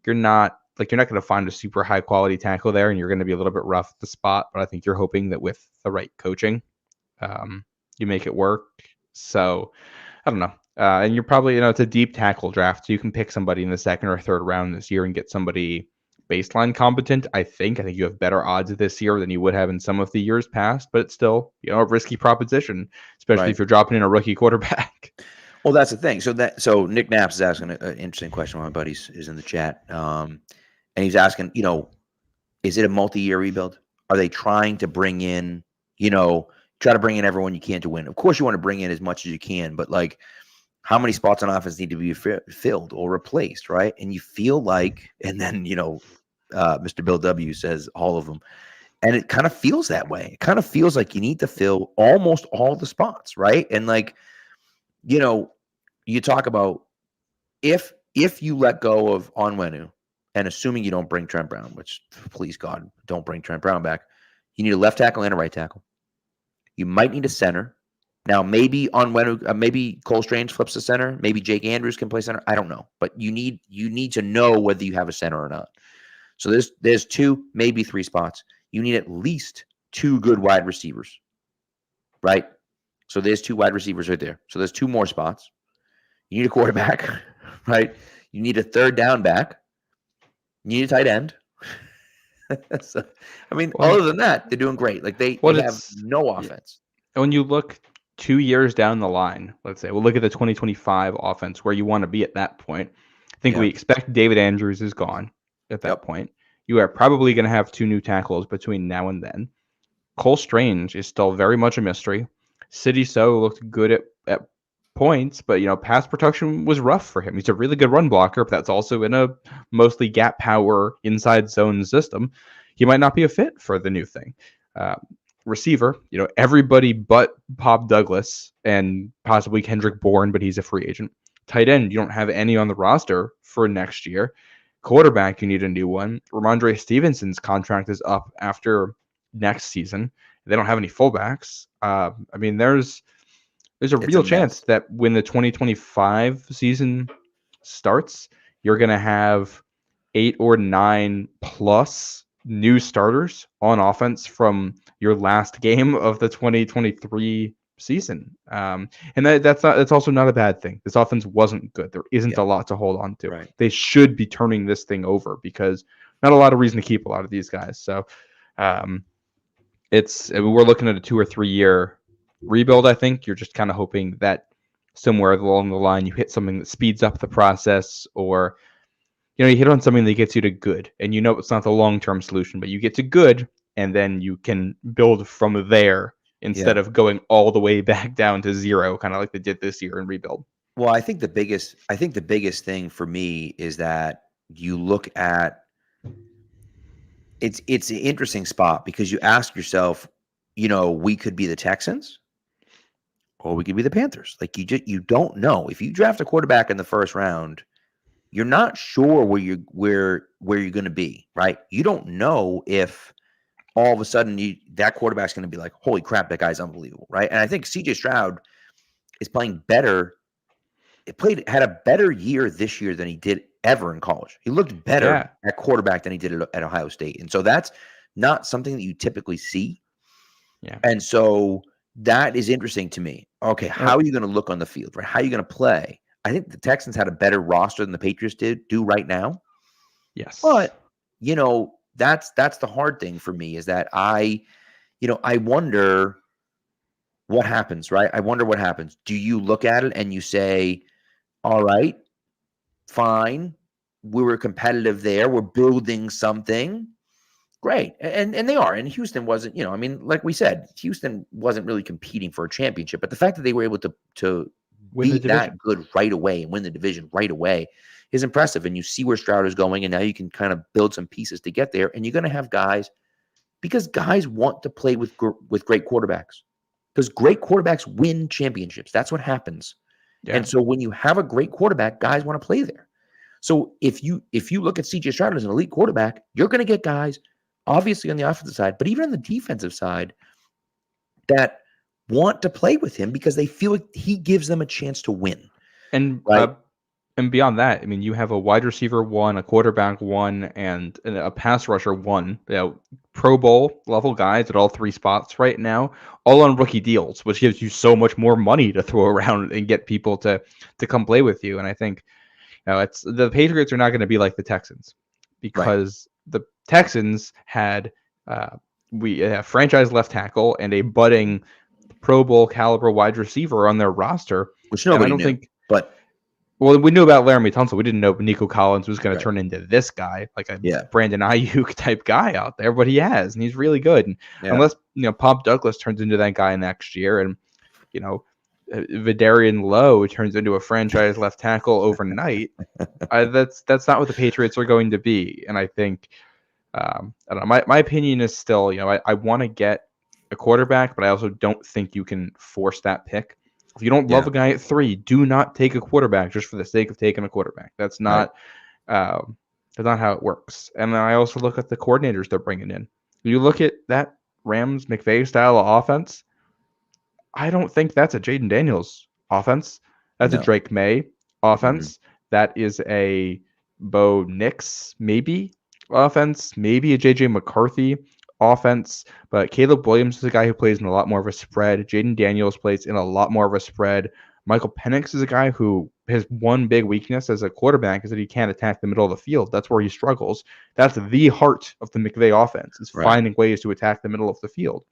You're not going to find a super high quality tackle there, and you're going to be a little bit rough at the spot, but I think you're hoping that with the right coaching, you make it work. So I don't know. And you're probably, it's a deep tackle draft, so you can pick somebody in the 2nd or 3rd round this year and get somebody baseline competent. I think you have better odds this year than you would have in some of the years past, but it's still, a risky proposition, especially if you're dropping in a rookie quarterback. Well, that's the thing. So Nick Knapp is asking an interesting question. One of my buddies is in the chat. And he's asking, is it a multi-year rebuild? Are they trying to bring in, try to bring in everyone you can to win? Of course you want to bring in as much as you can, but how many spots on offense need to be filled or replaced, right? And you feel like, and then, Mr. Bill W says all of them. And it kind of feels that way. It kind of feels like you need to fill almost all the spots, right? And like, you talk about if you let go of Onwenu, and assuming you don't bring Trent Brown, which please God, don't bring Trent Brown back, you need a left tackle and a right tackle. You might need a center. Now, maybe maybe Cole Strange flips the center. Maybe Jake Andrews can play center. I don't know, but you need to know whether you have a center or not. So there's 2, maybe 3 spots. You need at least 2 good wide receivers, right? So there's 2 wide receivers right there. So there's 2 more spots. You need a quarterback, right? You need a third down back. You need a tight end. So, I mean, other than that, they're doing great. Like they have no offense. When you look 2 years down the line, let's say, we'll look at the 2025 offense where you want to be at that point. I think we expect David Andrews is gone at that point. You are probably going to have 2 new tackles between now and then. Cole Strange is still very much a mystery. City So looked good at points, but pass protection was rough for him. He's a really good run blocker, but that's also in a mostly gap power inside zone system. He might not be a fit for the new thing. Receiver, everybody but Pop Douglas and possibly Kendrick Bourne, but he's a free agent. Tight end, you don't have any on the roster for next year. Quarterback, you need a new one. Ramondre Stevenson's contract is up after next season. They don't have any fullbacks. I mean, there's a real chance that when the 2025 season starts, you're going to have 8 or 9 plus new starters on offense from your last game of the 2023 season. And that's also not a bad thing. This offense wasn't good. There isn't a lot to hold on to. Right. They should be turning this thing over because not a lot of reason to keep a lot of these guys. So we're looking at a 2 or 3 year rebuild. I think you're just kind of hoping that somewhere along the line you hit something that speeds up the process, or you hit on something that gets you to good, and it's not the long-term solution, but you get to good and then you can build from there instead of going all the way back down to 0, kind of like they did this year in rebuild. Well, I think the biggest thing for me is that you look at it's an interesting spot because you ask yourself, we could be the Texans or we could be the Panthers. Like you don't know. If you draft a quarterback in the first round, you're not sure where you're going to be, right? You don't know if all of a sudden that quarterback's going to be like, holy crap, that guy's unbelievable, right? And I think CJ Stroud is playing better. Had a better year this year than he did ever in college. He looked better at quarterback than he did at Ohio State. And so that's not something that you typically see. Yeah. And so that is interesting to me. Okay, how are you going to look on the field, right? How are you going to play? I think the Texans had a better roster than the Patriots do right now. Yes. But, that's the hard thing for me is that I wonder what happens, right? I wonder what happens. Do you look at it and you say, all right, fine, we were competitive there. We're building something. Great. And they are. And Houston wasn't, like we said, Houston wasn't really competing for a championship. But the fact that they were able to be that good right away and win the division right away is impressive. And you see where Stroud is going, and now you can kind of build some pieces to get there. And you're going to have guys, because guys want to play with great quarterbacks, because great quarterbacks win championships. That's what happens. Yeah. And so when you have a great quarterback, guys want to play there. So if you look at CJ Stroud as an elite quarterback, you're going to get guys, obviously on the offensive side, but even on the defensive side, that want to play with him because they feel like he gives them a chance to win. And right? And beyond that, I mean, you have a wide receiver 1, a quarterback 1, and a pass rusher 1. Pro Bowl level guys at all 3 spots right now, all on rookie deals, which gives you so much more money to throw around and get people to come play with you. And I think it's the Patriots are not going to be like the Texans because the Texans had a franchise left tackle and a budding Pro Bowl caliber wide receiver on their roster, which nobody knew. Well, we knew about Laramie Tunsil. We didn't know Nico Collins was going to turn into this guy, like a Brandon Ayuk type guy out there, but he has, and he's really good. And unless Pop Douglas turns into that guy next year, and Vidarian Lowe turns into a franchise left tackle overnight. That's not what the Patriots are going to be. And I think, I don't know, my opinion is still, I want to get a quarterback, but I also don't think you can force that pick. If you don't love a guy at 3, do not take a quarterback just for the sake of taking a quarterback. That's not how it works. And then I also look at the coordinators they're bringing in. You look at that Rams McVay style of offense, I don't think that's a Jaden Daniels offense. That's a Drake May offense. That is a Bo Nix maybe offense, maybe a JJ McCarthy offense. But Caleb Williams is a guy who plays in a lot more of a spread. Jaden Daniels plays in a lot more of a spread. Michael Penix is a guy who his one big weakness as a quarterback is that he can't attack the middle of the field. That's where he struggles. That's the heart of the McVay offense, is finding ways to attack the middle of the field.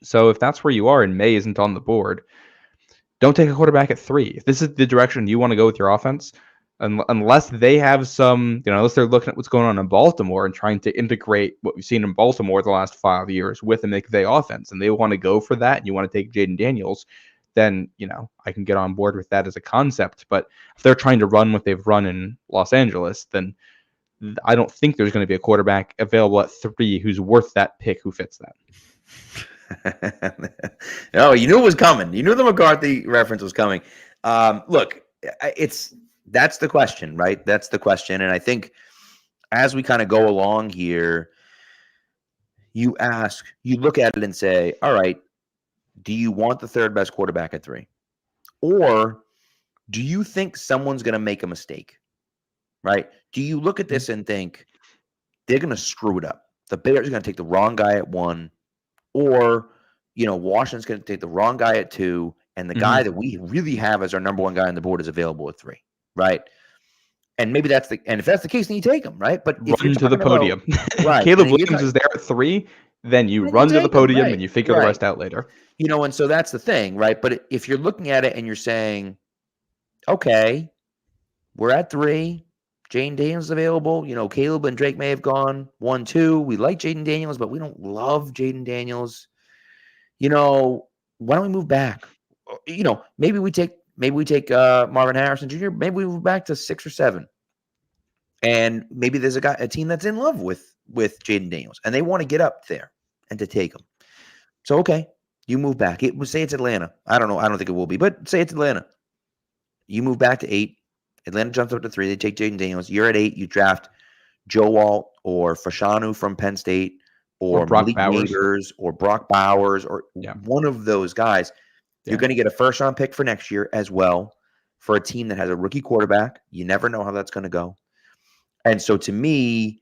So if that's where you are and May isn't on the board, don't take a quarterback at 3. If this is the direction you want to go with your offense, unless they have some, unless they're looking at what's going on in Baltimore and trying to integrate what we've seen in Baltimore the last 5 years with the McVay offense, and they want to go for that, and you want to take Jaden Daniels, then, I can get on board with that as a concept. But if they're trying to run what they've run in Los Angeles, then I don't think there's going to be a quarterback available at 3 who's worth that pick who fits that. Oh, you knew it was coming. You knew the McCarthy reference was coming. Look, that's the question, right? That's the question. And I think as we kind of go along here, you look at it and say, all right, do you want the third best quarterback at 3? Or do you think someone's going to make a mistake, right? Do you look at this and think they're going to screw it up? The Bears are going to take the wrong guy at 1, or, Washington's going to take the wrong guy at 2, and the guy that we really have as our number 1 guy on the board is available at 3, right? And maybe and if that's the case, then you take him, right? But if run to the podium. Right, Caleb Williams is there at 3, then you run to the podium and you figure the rest out later. And so that's the thing, right? But if you're looking at it and you're saying, okay, we're at 3, Jaden Daniels is available. Caleb and Drake may have gone 1, 2. We like Jaden Daniels, but we don't love Jaden Daniels. Why don't we move back? Maybe we take Marvin Harrison Jr. Maybe we move back to 6 or 7. And maybe there's a team that's in love with Jaden Daniels, and they want to get up there and to take him. So, okay, you move back. Say it's Atlanta. I don't know. I don't think it will be, but say it's Atlanta. You move back to 8. Atlanta jumps up to 3. They take Jaden Daniels. You're at 8. You draft Joe Alt or Fashanu from Penn State or Brock Malik Bowers. Neighbors or Brock Bowers or one of those guys. Yeah. You're going to get a first-round pick for next year as well for a team that has a rookie quarterback. You never know how that's going to go. And so to me,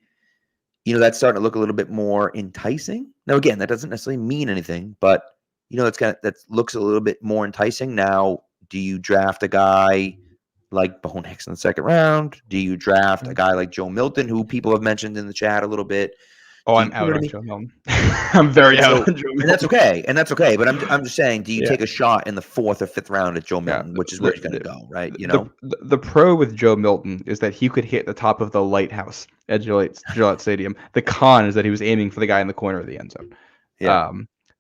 that's starting to look a little bit more enticing. Now, again, that doesn't necessarily mean anything, but that looks a little bit more enticing. Now, do you draft a guy like Bo Nix in the 2nd round? Do you draft a guy like Joe Milton, who people have mentioned in the chat a little bit? Oh, I'm out on Joe Milton. I'm very out on Joe Milton. And that's okay. But I'm just saying, do you take a shot in the 4th or 5th round at Joe Milton, which is where he's going to go, right? The pro with Joe Milton is that he could hit the top of the lighthouse at Gillette Stadium. The con is that he was aiming for the guy in the corner of the end zone. Yeah.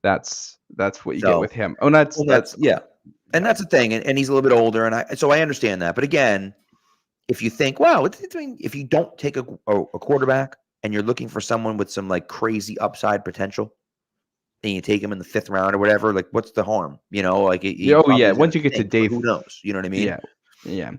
That's what you get with him. Oh, that's and that's the thing. And he's a little bit older, and I understand that. But again, if you think, wow, if you don't take a quarterback and you're looking for someone with some like crazy upside potential, and you take him in the 5th round or whatever, like what's the harm? Once you get to day, who knows? You know what I mean? Yeah.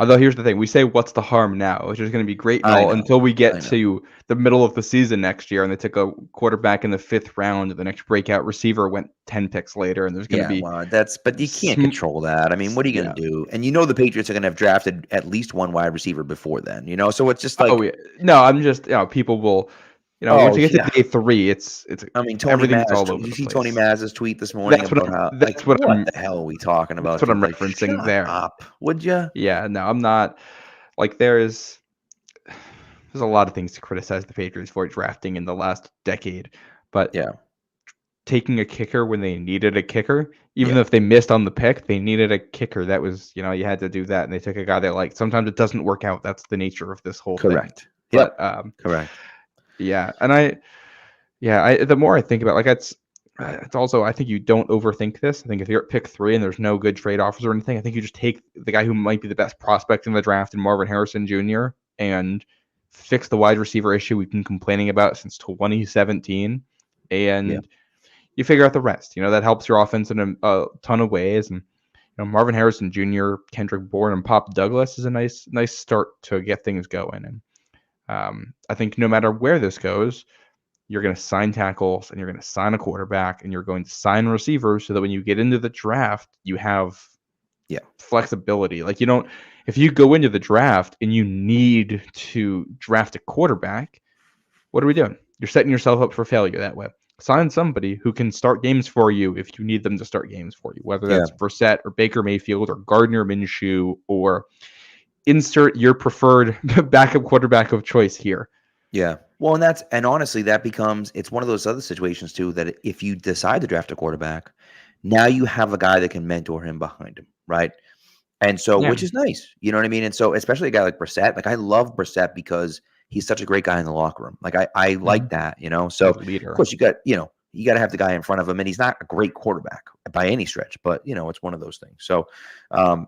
Although here's the thing, we say what's the harm now, which is going to be great and all until we get to the middle of the season next year, and they took a quarterback in the 5th round, and the next breakout receiver went 10 picks later, and there's going to be but you can't control that. I mean, what are you going to do? And the Patriots are going to have drafted at least 1 wide receiver before then. So it's just like no, I'm just people will. Once you get to day 3, it's. I mean, Tony Maz. Did you see Tony Maz's tweet this morning what the hell are we talking about? That's what I'm referencing there. Would you? Yeah, no, I'm not. Like there's a lot of things to criticize the Patriots for drafting in the last decade, but taking a kicker when they needed a kicker, even if they missed on the pick, they needed a kicker. That was you had to do that, and they took a guy they liked. Sometimes it doesn't work out. That's the nature of this whole thing. Correct. But correct. Yeah, and the more I think about it's It's also, I think you don't overthink this. I think if you're at pick 3 and there's no good trade offers or anything, I think you just take the guy who might be the best prospect in the draft in Marvin Harrison Jr. and fix the wide receiver issue we've been complaining about since 2017. And you figure out the rest. That helps your offense in a ton of ways. And Marvin Harrison Jr., Kendrick Bourne, and Pop Douglas is a nice start to get things going. And I think no matter where this goes, you're going to sign tackles and you're going to sign a quarterback and you're going to sign receivers so that when you get into the draft, you have flexibility. Like if you go into the draft and you need to draft a quarterback, what are we doing? You're setting yourself up for failure that way. Sign somebody who can start games for you if you need them to start games for you, whether that's Brissett or Baker Mayfield or Gardner Minshew, or insert your preferred backup quarterback of choice here. Yeah. Well, and honestly, it's one of those other situations too, that if you decide to draft a quarterback, now you have a guy that can mentor him behind him. Right. And so, which is nice, you know what I mean? And so, especially a guy like Brissett, like I love Brissett because he's such a great guy in the locker room. Like I like that, so of course you got to have the guy in front of him, and he's not a great quarterback by any stretch, but it's one of those things. So, and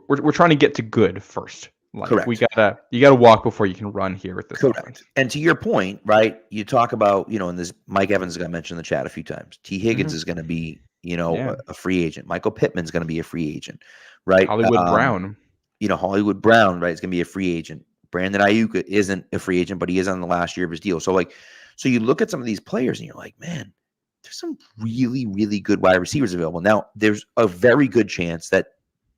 we're trying to get to good first. Like, correct. You gotta walk before you can run here with this. Correct. Offense. And to your point, right? You talk about, and this Mike Evans got mentioned in the chat a few times. T. Higgins is going to be, a free agent. Michael Pittman's going to be a free agent, right? Hollywood Brown. Hollywood Brown, right, is going to be a free agent. Brandon Ayuk isn't a free agent, but he is on the last year of his deal. So you look at some of these players and you're like, man, there's some really, really good wide receivers available. Now, there's a very good chance that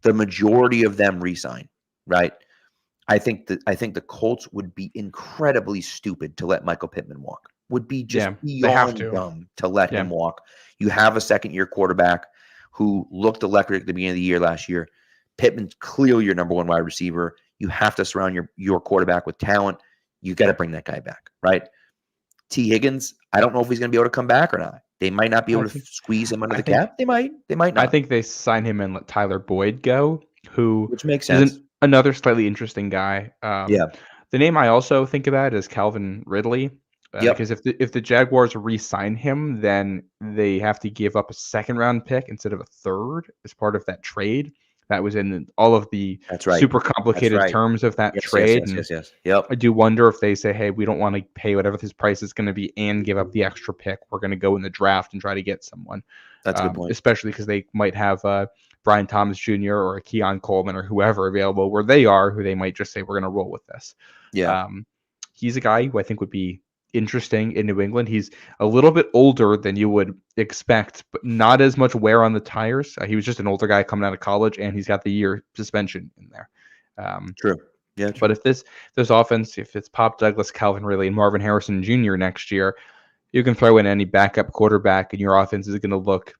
the majority of them re-sign, right? I think the Colts would be incredibly stupid to let Michael Pittman walk. Would be just beyond dumb to let him walk. You have a second-year quarterback who looked electric at the beginning of the year last year. Pittman's clearly your number one wide receiver. You have to surround your quarterback with talent. You got to bring that guy back, right? T. Higgins, I don't know if he's going to be able to come back or not. They might not be able to squeeze him under the cap. They might not. I think they sign him and let Tyler Boyd go, which makes sense. Another slightly interesting guy. The name I also think about is Calvin Ridley. Because if the Jaguars re-sign him, then they have to give up a second-round pick instead of a third as part of that trade. That was in all of the super complicated terms of that trade. Yes. Yep. I do wonder if they say, hey, we don't want to pay whatever his price is going to be and give up the extra pick. We're going to go in the draft and try to get someone. That's a good point. Especially because they might have Brian Thomas Jr. or a Keon Coleman or whoever available where they are, who they might just say, we're going to roll with this. Yeah. He's a guy who I think would be interesting in New England. He's a little bit older than you would expect, but not as much wear on the tires. He was just an older guy coming out of college, and he's got the year suspension in there. True. Yeah. True. But if this offense, if it's Pop Douglas, Calvin Ridley, and Marvin Harrison Jr. next year, you can throw in any backup quarterback, and your offense is going to look,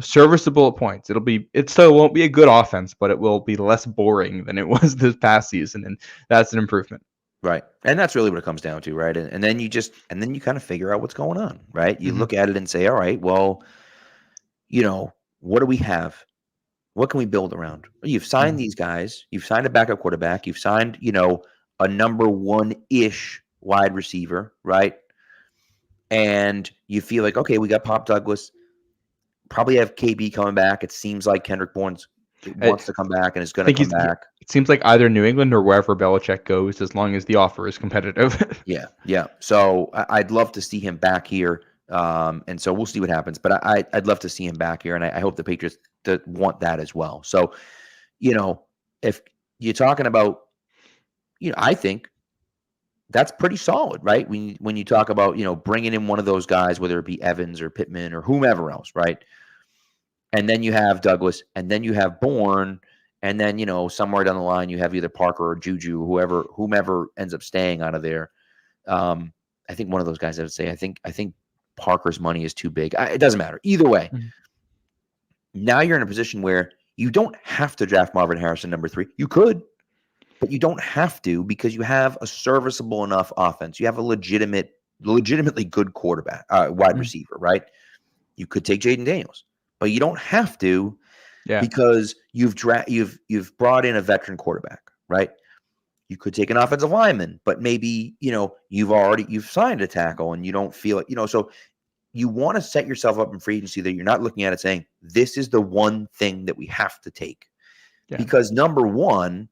serviceable at points. It still won't be a good offense, but it will be less boring than it was this past season, and that's an improvement. Right. And that's really what it comes down to, right? And then you kind of figure out what's going on, right? You look at it and say, all right, well, what do we have? What can we build around? You've signed these guys. You've signed a backup quarterback. You've signed, a number one-ish wide receiver, right? And you feel like, okay, we got Pop Douglas. Probably have KB coming back. It seems like Kendrick Bourne wants to come back and is going to come back. It seems like either New England or wherever Belichick goes, as long as the offer is competitive. Yeah. So I'd love to see him back here, and so we'll see what happens. But I'd love to see him back here, and I hope the Patriots want that as well. So, if you're talking about, I think that's pretty solid, right? When you talk about, bringing in one of those guys, whether it be Evans or Pittman or whomever else, right? And then you have Douglas, and then you have Bourne, and then, somewhere down the line, you have either Parker or Juju, whomever ends up staying out of there. I think one of those guys, I would say, I think Parker's money is too big. It doesn't matter. Either way, now you're in a position where you don't have to draft Marvin Harrison number 3. You could, but you don't have to because you have a serviceable enough offense. You have a legitimately good quarterback, wide receiver, right? You could take Jaden Daniels. But you don't have to because you've brought in a veteran quarterback, right? You could take an offensive lineman, but maybe, you've signed a tackle and you don't feel it, so you want to set yourself up in free agency that you're not looking at it saying, this is the one thing that we have to take. Yeah. Because number one,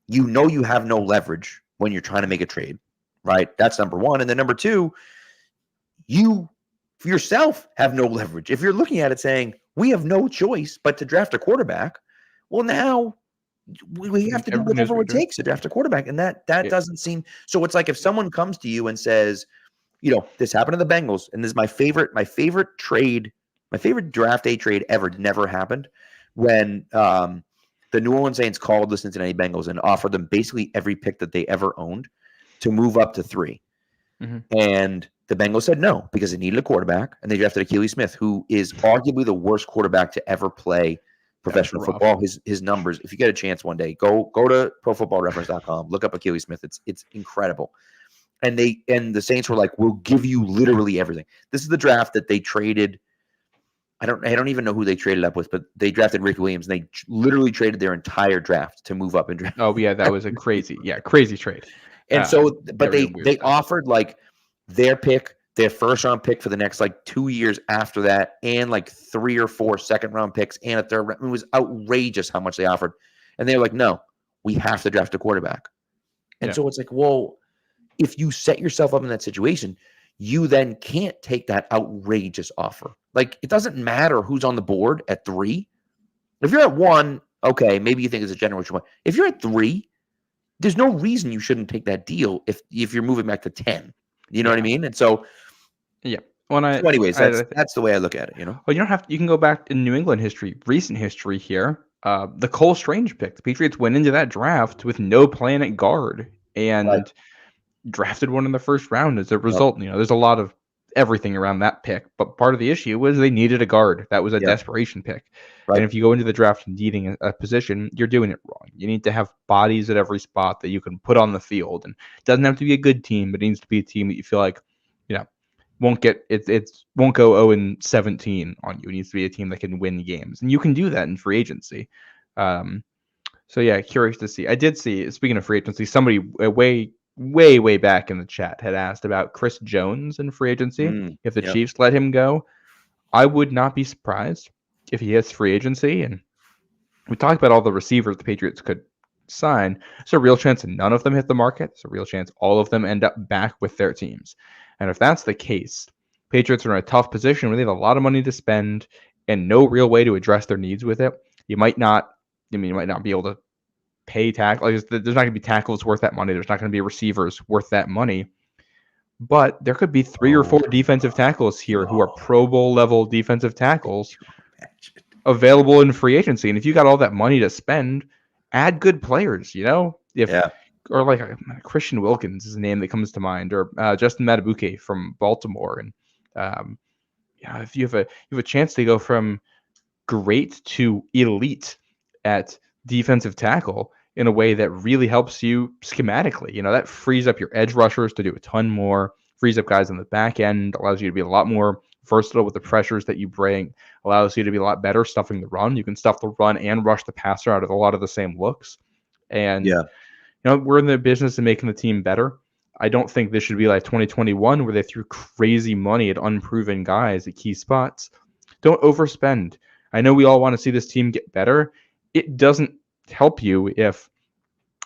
you have no leverage when you're trying to make a trade, right? That's number one. And then number two, you yourself have no leverage. If you're looking at it saying, we have no choice but to draft a quarterback, well, now we have to do whatever it takes to draft a quarterback. And that doesn't seem – so it's like if someone comes to you and says, this happened to the Bengals, and this is my favorite trade, my favorite draft day trade ever never happened when the New Orleans Saints called the Cincinnati Bengals and offered them basically every pick that they ever owned to move up to 3. Mm-hmm. And the Bengals said no because they needed a quarterback, and they drafted Caley Smith, who is arguably the worst quarterback to ever play professional football. His numbers, if you get a chance one day, go to profootballreference.com, look up Caley Smith. It's incredible. And the Saints were like, we'll give you literally everything. This is the draft that they traded. I don't even know who they traded up with, but they drafted Rick Williams, and they literally traded their entire draft to move up and draft. Oh yeah, that was a crazy trade. And but they offered like their pick, their first round pick for the next like 2 years after that, and like 3 or 4 second round picks and a third round. It was outrageous how much they offered. And they were like, no, we have to draft a quarterback. And so it's like, well, if you set yourself up in that situation, you then can't take that outrageous offer. Like, it doesn't matter who's on the board at 3. If you're at 1, okay, maybe you think it's a generational one. If you're at 3, there's no reason you shouldn't take that deal if you're moving back to 10. You know what I mean? And so, yeah. Anyways, that's the way I look at it. Well, you don't have to. You can go back in New England history, recent history here. The Cole Strange pick. The Patriots went into that draft with no plan at guard and drafted one in the first round as a result. There's a lot of everything around that pick, but part of the issue was they needed a guard. That was a desperation pick. Right. And if you go into the draft needing a position, you're doing it wrong. You need to have bodies at every spot that you can put on the field. And it doesn't have to be a good team, but it needs to be a team that you feel like, won't go 0-17 on you. It needs to be a team that can win games. And you can do that in free agency. So yeah, curious to see. I did see, speaking of free agency, somebody way back in the chat had asked about Chris Jones in free agency. If the Chiefs let him go, I would not be surprised if he hits free agency. And we talked about all the receivers the Patriots could sign. There's a real chance none of them hit the market. There's a real chance all of them end up back with their teams. And if that's the case, Patriots are in a tough position where they have a lot of money to spend and no real way to address their needs with it. You might not be able to pay tackle. There's not going to be tackles worth that money. There's not going to be receivers worth that money. But there could be 3 or 4 defensive tackles here who are Pro Bowl level defensive tackles available in free agency. And if you got all that money to spend, add good players, or like Christian Wilkins is a name that comes to mind, or Justin Matabuke from Baltimore. And if you have a chance to go from great to elite at defensive tackle in a way that really helps you schematically, that frees up your edge rushers to do a ton more, frees up guys on the back end, allows you to be a lot more versatile with the pressures that you bring, allows you to be a lot better stuffing the run. You can stuff the run and rush the passer out of a lot of the same looks. And we're in the business of making the team better. I don't think this should be like 2021 where they threw crazy money at unproven guys at key spots. Don't overspend. I know we all want to see this team get better. It doesn't help you if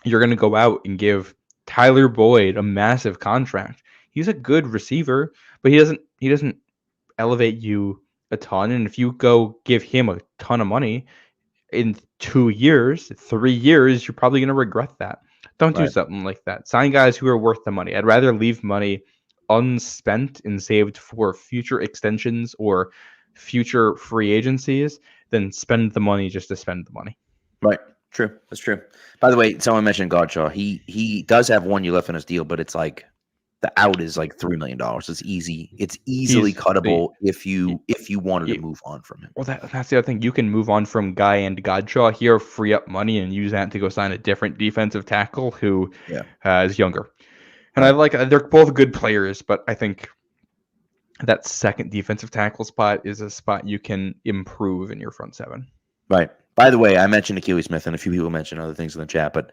you're going to go out and give Tyler Boyd a massive contract. He's a good receiver, but he doesn't elevate you a ton. And if you go give him a ton of money in 2 years, 3 years, you're probably going to regret that. Don't do something like that. Sign guys who are worth the money. I'd rather leave money unspent and saved for future extensions or future free agencies than spend the money just to spend the money. Right. True. That's true. By the way, someone mentioned Godshaw. He does have 1 year left on his deal, but it's like the out is like $3 million. It's easy. It's easily cuttable if you wanted to move on from him. Well, that's the other thing. You can move on from Guy and Godshaw here, free up money, and use that to go sign a different defensive tackle who is younger. And they're both good players, but I think that second defensive tackle spot is a spot you can improve in your front seven. Right. By the way, I mentioned Caley Smith, and a few people mentioned other things in the chat, but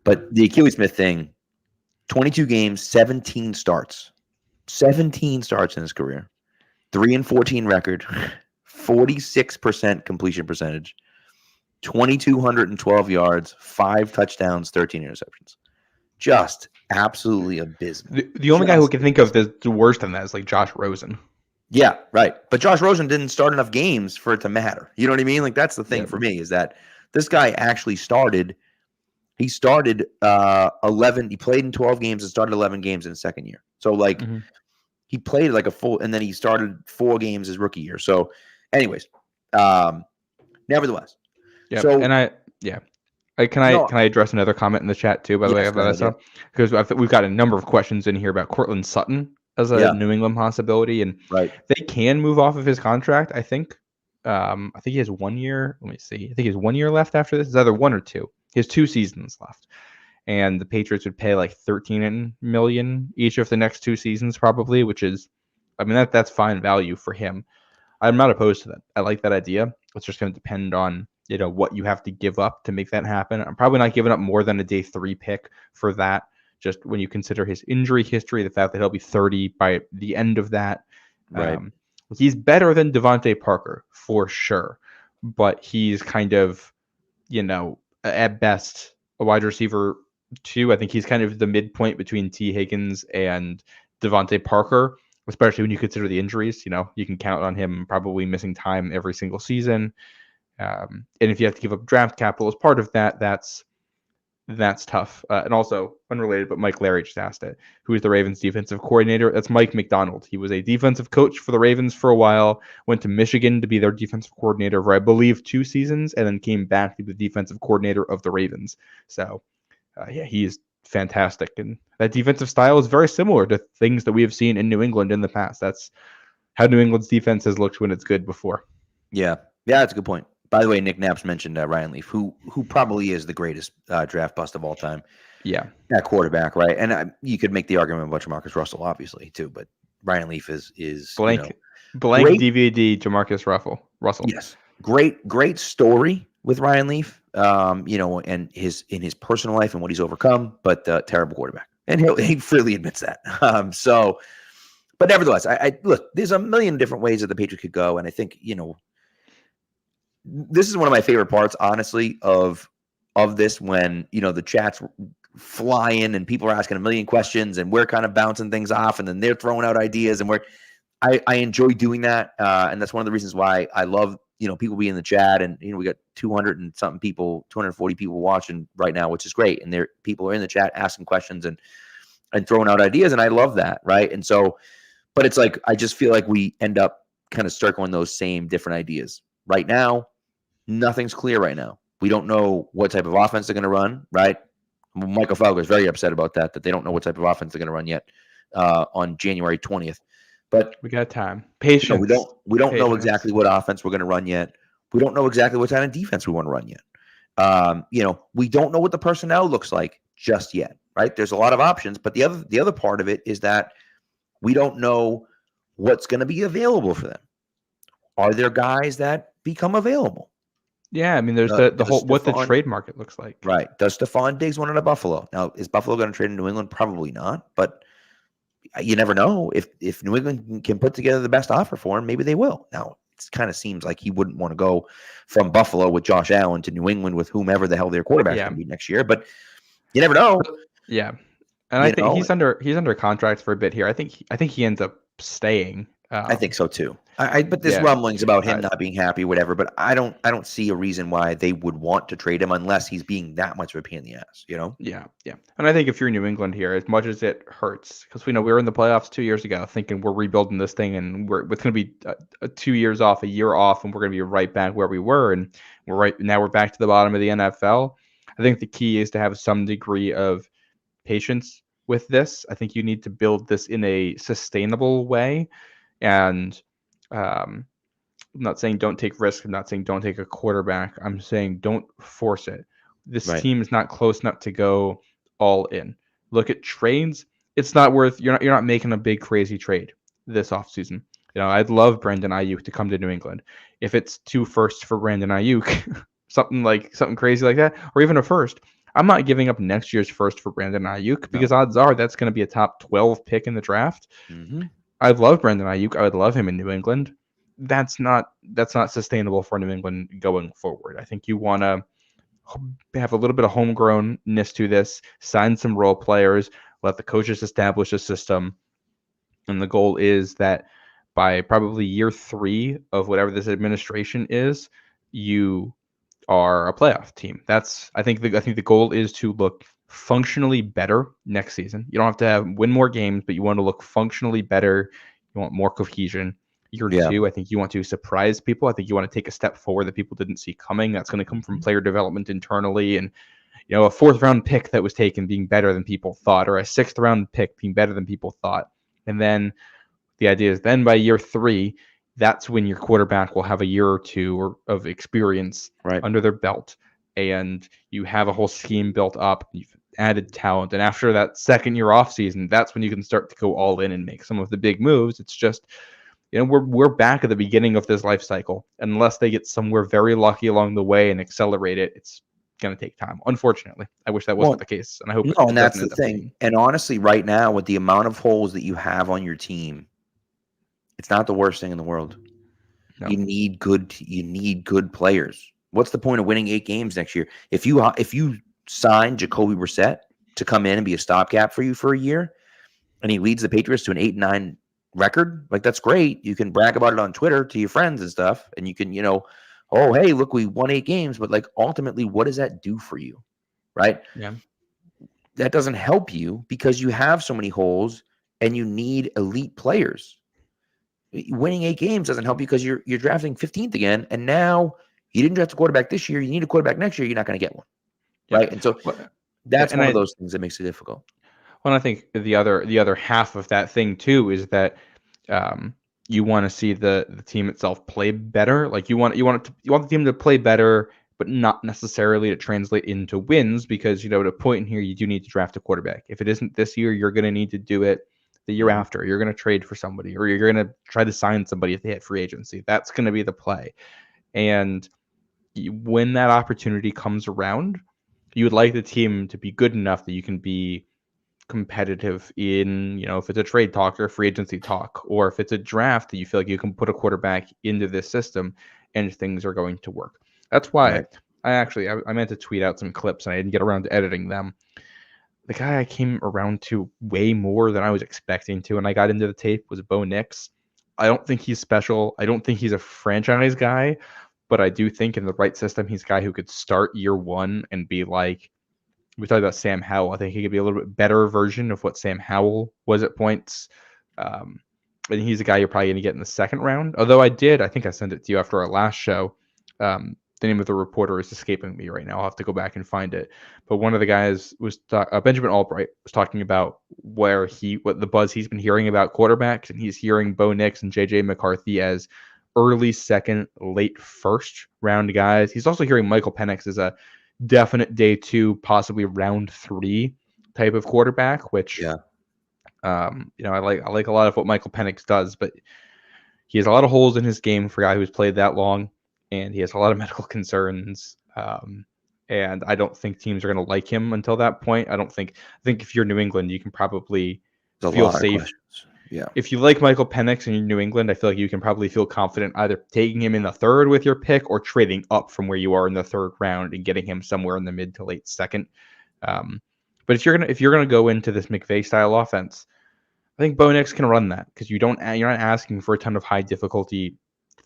But the Achilles Smith thing, 22 games, 17 starts. 17 starts in his career. 3-14 record, 46% completion percentage, 2,212 yards, 5 touchdowns, 13 interceptions. Just absolutely abysmal. The only guy who can think of the worst than that is like Josh Rosen. Yeah, right. But Josh Rosen didn't start enough games for it to matter. You know what I mean? Like, that's the thing for me, is that this guy actually started. He started 11. He played in 12 games and started 11 games in his second year. So, like, he played like a full, and then he started 4 games his rookie year. So, anyways, nevertheless. Yeah. So, And can I address another comment in the chat too, by the way, about that? Because we've got a number of questions in here about Cortland Sutton as a New England possibility, and they can move off of his contract. I think he has 1 year. Let me see. I think he has 1 year left after this. It's either 1 or 2. He has 2 seasons left, and the Patriots would pay like $13 million each of the next 2 seasons, probably, which is, I mean, that's fine value for him. I'm not opposed to that. I like that idea. It's just going to depend on what you have to give up to make that happen. I'm probably not giving up more than a day 3 pick for that. Just when you consider his injury history, the fact that he'll be 30 by the end of that. Right. He's better than Devontae Parker for sure, but he's kind of, at best a wide receiver 2. I think he's kind of the midpoint between T. Higgins and Devontae Parker, especially when you consider the injuries. You can count on him probably missing time every single season. And if you have to give up draft capital as part of that, that's tough. And also unrelated, but Mike Larry just asked it. Who is the Ravens defensive coordinator? That's Mike McDonald. He was a defensive coach for the Ravens for a while, went to Michigan to be their defensive coordinator for, I believe, 2 seasons, and then came back to be the defensive coordinator of the Ravens. So, he is fantastic. And that defensive style is very similar to things that we have seen in New England in the past. That's how New England's defense has looked when it's good before. Yeah, that's a good point. By the way, Nick Knapp's mentioned Ryan Leaf, who probably is the greatest draft bust of all time. Yeah, that quarterback, right? And you could make the argument about Jamarcus Russell, obviously, too. But Ryan Leaf is blank DVD Jamarcus Russell. Yes, great story with Ryan Leaf. And in his personal life and what he's overcome, but terrible quarterback, and he freely admits that. But nevertheless, I look. There's a million different ways that the Patriots could go, and I think this is one of my favorite parts, honestly, of this, when the chats fly in and people are asking a million questions and we're kind of bouncing things off, and then they're throwing out ideas, and I enjoy doing that, and that's one of the reasons why I love people being in the chat, and we got 200 and something people, 240 people watching right now, which is great, and people are in the chat asking questions and throwing out ideas, and I love that, right? And so, but it's like I just feel like we end up kind of circling those same different ideas right now. Nothing's clear right now. We don't know what type of offense they're going to run, right? Michael Falco is very upset about that they don't know what type of offense they're going to run yet on January 20th. But we got time. Patience. We don't know exactly what offense we're going to run yet. We don't know exactly what kind of defense we want to run yet. We don't know what the personnel looks like just yet, right? There's a lot of options, but the other part of it is that we don't know what's going to be available for them. Are there guys that become available? Yeah, I mean, there's the whole what the trade market looks like. Right. Does Stephon Diggs want to Buffalo? Now, is Buffalo going to trade in New England? Probably not, but you never know. If New England can put together the best offer for him, maybe they will. Now, it kind of seems like he wouldn't want to go from Buffalo with Josh Allen to New England with whomever the hell their quarterback's going to be next year, but you never know. Yeah. And I think he's under contract for a bit here. I think he ends up staying. I think so too. But there's rumblings about him not being happy, whatever. But I don't see a reason why they would want to trade him unless he's being that much of a pain in the ass. Yeah. And I think if you're New England here, as much as it hurts, because we were in the playoffs 2 years ago, thinking we're rebuilding this thing, and it's going to be 2 years off, a year off, and we're going to be right back where we were, and we're back to the bottom of the NFL. I think the key is to have some degree of patience with this. I think you need to build this in a sustainable way. And I'm not saying don't take risks. I'm not saying don't take a quarterback. I'm saying don't force it. This team is not close enough to go all in. Look at trades. It's not worth. You're not making a big crazy trade this offseason. I'd love Brandon Ayuk to come to New England. If it's 2 firsts for Brandon Ayuk, something crazy like that, or even a first, I'm not giving up next year's first for Brandon Ayuk because odds are that's going to be a top 12 pick in the draft. Mm-hmm. I love Brandon Ayuk. I would love him in New England. That's not sustainable for New England going forward. I think you want to have a little bit of homegrownness to this, sign some role players, let the coaches establish a system. And the goal is that by probably year 3 of whatever this administration is, you are a playoff team. I think the goal is to look functionally better next season. You don't have to win more games, but you want to look functionally better. You want more cohesion. Year 2, I think you want to surprise people. I think you want to take a step forward that people didn't see coming. That's going to come from player development internally, and a 4th round pick that was taken being better than people thought, or a 6th round pick being better than people thought. And then the idea is then by year 3, that's when your quarterback will have a year or 2 of experience under their belt, and you have a whole scheme built up. You've added talent, and after that second year off season, that's when you can start to go all in and make some of the big moves. It's just, we're back at the beginning of this life cycle. Unless they get somewhere very lucky along the way and accelerate it, it's going to take time. Unfortunately, I wish that wasn't the case, and I hope and that's the thing. And honestly, right now, with the amount of holes that you have on your team, it's not the worst thing in the world. No. You need good players. What's the point of winning 8 games next year? If you sign Jacoby Brissett to come in and be a stopgap for you for a year, and he leads the Patriots to an 8-9 record, like, that's great. You can brag about it on Twitter to your friends and stuff, and you can, oh, hey, look, we won 8 games, but like, ultimately, what does that do for you? Right? Yeah. That doesn't help you because you have so many holes and you need elite players. Winning 8 games doesn't help you because you're drafting 15th again, and now you didn't draft a quarterback this year. You need a quarterback next year. You're not going to get one, right? And so that's one of those things that makes it difficult. Well, I think the other half of that thing too is that you want to see the team itself play better. Like you want the team to play better, but not necessarily to translate into wins, because at a point in here you do need to draft a quarterback. If it isn't this year, you're going to need to do it the year after. You're going to trade for somebody, or you're going to try to sign somebody if they hit free agency. That's going to be the play. And when that opportunity comes around, you would like the team to be good enough that you can be competitive in, if it's a trade talk or a free agency talk, or if it's a draft, that you feel like you can put a quarterback into this system and things are going to work. That's why I meant to tweet out some clips and I didn't get around to editing them. The guy I came around to way more than I was expecting to, and I got into the tape, was Bo Nix. I don't think he's special. I don't think he's a franchise guy, but I do think in the right system, he's a guy who could start year 1 and be like, we talked about Sam Howell. I think he could be a little bit better version of what Sam Howell was at points. And he's a guy you're probably going to get in the 2nd round. Although I think I sent it to you after our last show. The name of the reporter is escaping me right now. I'll have to go back and find it. But one of the guys was Benjamin Albright was talking about what the buzz he's been hearing about quarterbacks, and he's hearing Bo Nix and JJ McCarthy as early 2nd, late 1st round guys. He's also hearing Michael Penix as a definite day 2, possibly round 3 type of quarterback, which I like a lot of what Michael Penix does, but he has a lot of holes in his game for a guy who's played that long, and he has a lot of medical concerns. And I don't think teams are going to like him until that point. I think if you're New England, you can probably feel safe. Yeah. If you like Michael Penix and you're New England, I feel like you can probably feel confident either taking him in the 3rd with your pick or trading up from where you are in the 3rd round and getting him somewhere in the mid to late 2nd. But if you're gonna go into this McVay style offense, I think Bo Nix can run that, because you're not asking for a ton of high difficulty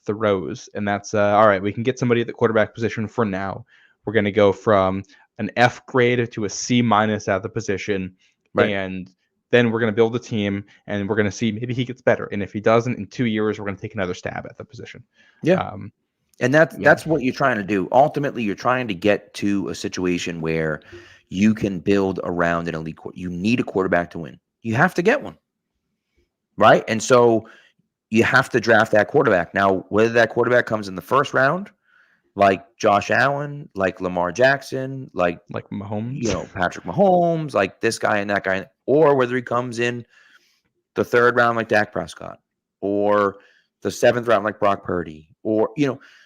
throws, and that's all right. We can get somebody at the quarterback position for now. We're gonna go from an F grade to a C- at the position, and then we're going to build a team, and we're going to see maybe he gets better. And if he doesn't, in 2 years, we're going to take another stab at the position. Yeah. And that's what you're trying to do. Ultimately, you're trying to get to a situation where you can build around an elite quarterback. You need a quarterback to win. You have to get one, right? And so you have to draft that quarterback. Now, whether that quarterback comes in the 1st round, like Josh Allen, like Lamar Jackson, like Mahomes, Patrick Mahomes, like this guy and that guy, or whether he comes in the 3rd round like Dak Prescott, or the 7th round like Brock Purdy, or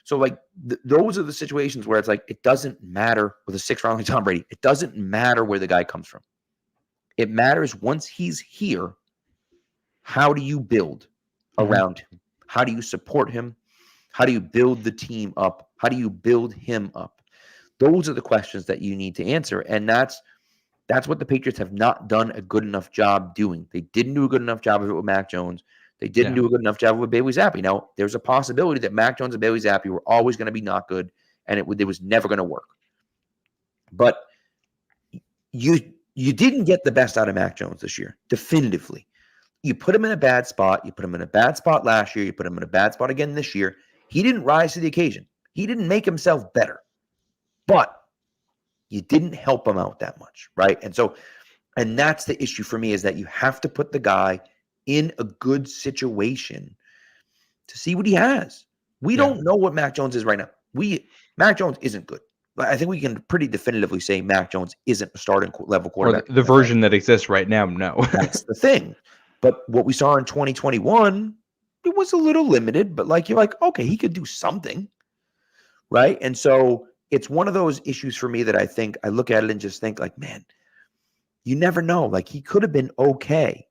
so like those are the situations where it's like it doesn't matter with a 6th round like Tom Brady. It doesn't matter where the guy comes from. It matters once he's here. How do you build around him? How do you support him? How do you build the team up? How do you build him up? Those are the questions that you need to answer, and that's what the Patriots have not done a good enough job doing. They didn't do a good enough job of it with Mac Jones. They didn't do a good enough job with Bailey Zappi. Now, there's a possibility that Mac Jones and Bailey Zappi were always going to be not good, and it was never going to work. But you didn't get the best out of Mac Jones this year, definitively. You put him in a bad spot. You put him in a bad spot last year. You put him in a bad spot again this year. He didn't rise to the occasion. He didn't make himself better. But you didn't help him out that much, right? And that's the issue for me, is that you have to put the guy in a good situation to see what he has. We don't know what Mac Jones is right now. Mac Jones isn't good. I think we can pretty definitively say Mac Jones isn't a starting level quarterback. Or the version that exists right now, no. That's the thing. But what we saw in 2021, it was a little limited, but like you're like, okay, he could do something, right? And so it's one of those issues for me that I think I look at it and just think like, man, you never know. Like he could have been okay.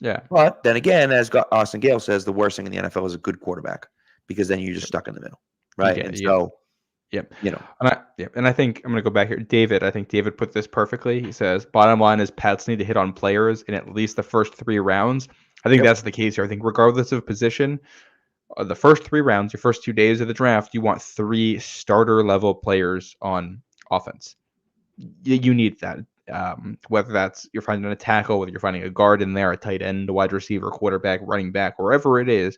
Yeah. But then again, as Austin Gale says, the worst thing in the NFL is a good quarterback, because then you're just stuck in the middle, right? Yeah, and so, and I think I'm going to go back here. David, I think David put this perfectly. He says, bottom line is Pats need to hit on players in at least the first 3 rounds. I think that's the case here. I think regardless of position, the first 3 rounds, your first 2 days of the draft, you want 3 starter level players on offense. You need that. Whether that's you're finding a tackle, whether you're finding a guard in there, a tight end, a wide receiver, quarterback, running back, wherever it is,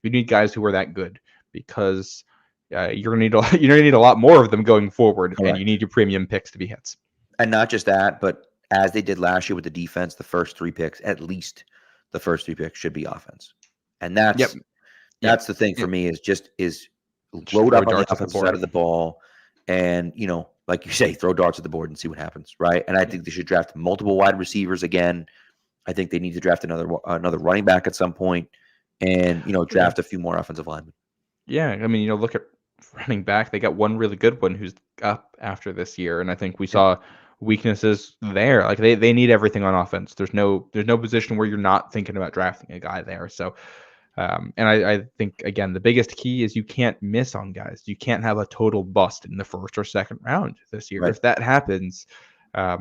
you need guys who are that good, because you're gonna need a lot more of them going forward, and you need your premium picks to be hits. And not just that, but as they did last year with the defense, the first 3 picks, at least the first 3 picks should be offense, and that's the thing for me is load up on the offensive side of the ball, and like you say, throw darts at the board and see what happens, right? And I think they should draft multiple wide receivers again. I think they need to draft another running back at some point, and draft a few more offensive linemen. Yeah, I mean, look at running back. They got one really good one who's up after this year, and I think we saw weaknesses there. Like they need everything on offense. There's no position where you're not thinking about drafting a guy there. So. And I think, again, the biggest key is you can't miss on guys. You can't have a total bust in the first or second round this year. Right. If that happens, you're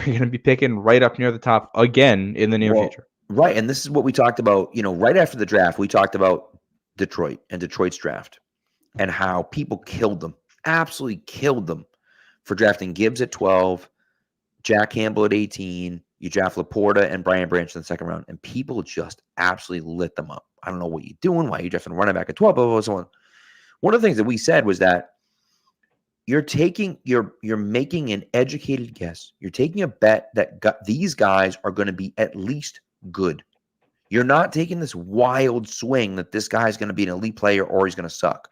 going to be picking right up near the top again in the near future. Right. And this is what we talked about, right after the draft, we talked about Detroit and Detroit's draft and how people killed them, absolutely killed them for drafting Gibbs at 12, Jack Campbell at 18. You draft Laporta and Brian Branch in the second round, and people just absolutely lit them up. I don't know what you're doing, why you're drafting a running back at 12, blah, blah, blah, so on. One of the things that we said was that you're making an educated guess. You're taking a bet that these guys are going to be at least good. You're not taking this wild swing that this guy's going to be an elite player or he's going to suck.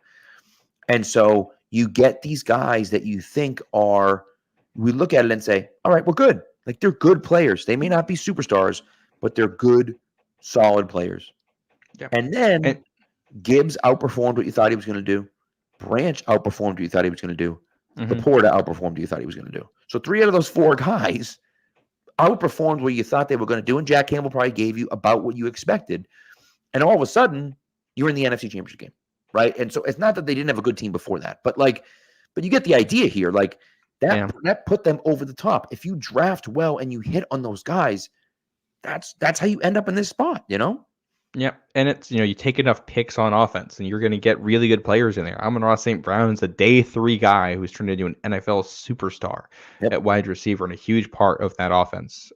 And so you get these guys that you think we look at it and say, all right, we're good. Like they're good players. They may not be superstars, but they're good, solid players. Yeah. And then Gibbs outperformed what you thought he was going to do. Branch outperformed what you thought he was going to do. Laporta outperformed what you thought he was going to do. So 3 out of those 4 guys outperformed what you thought they were going to do, and Jack Campbell probably gave you about what you expected. And all of a sudden, you're in the NFC Championship game, right? And so it's not that they didn't have a good team before that, but you get the idea here. Like that put them over the top. If you draft well and you hit on those guys, that's how you end up in this spot, Yeah, and it's you take enough picks on offense, and you're going to get really good players in there. Amon-Ra St. Brown's a day 3 guy who's turned into an NFL superstar at wide receiver and a huge part of that offense.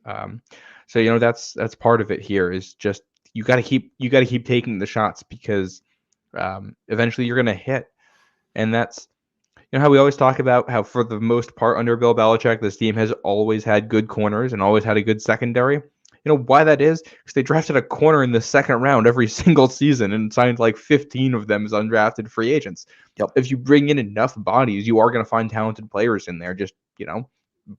So that's part of it here is just you got to keep taking the shots, because eventually you're going to hit, and that's how we always talk about how for the most part under Bill Belichick, this team has always had good corners and always had a good secondary. Why that is? Because they drafted a corner in the second round every single season and signed like 15 of them as undrafted free agents. If you bring in enough bodies, you are going to find talented players in there just,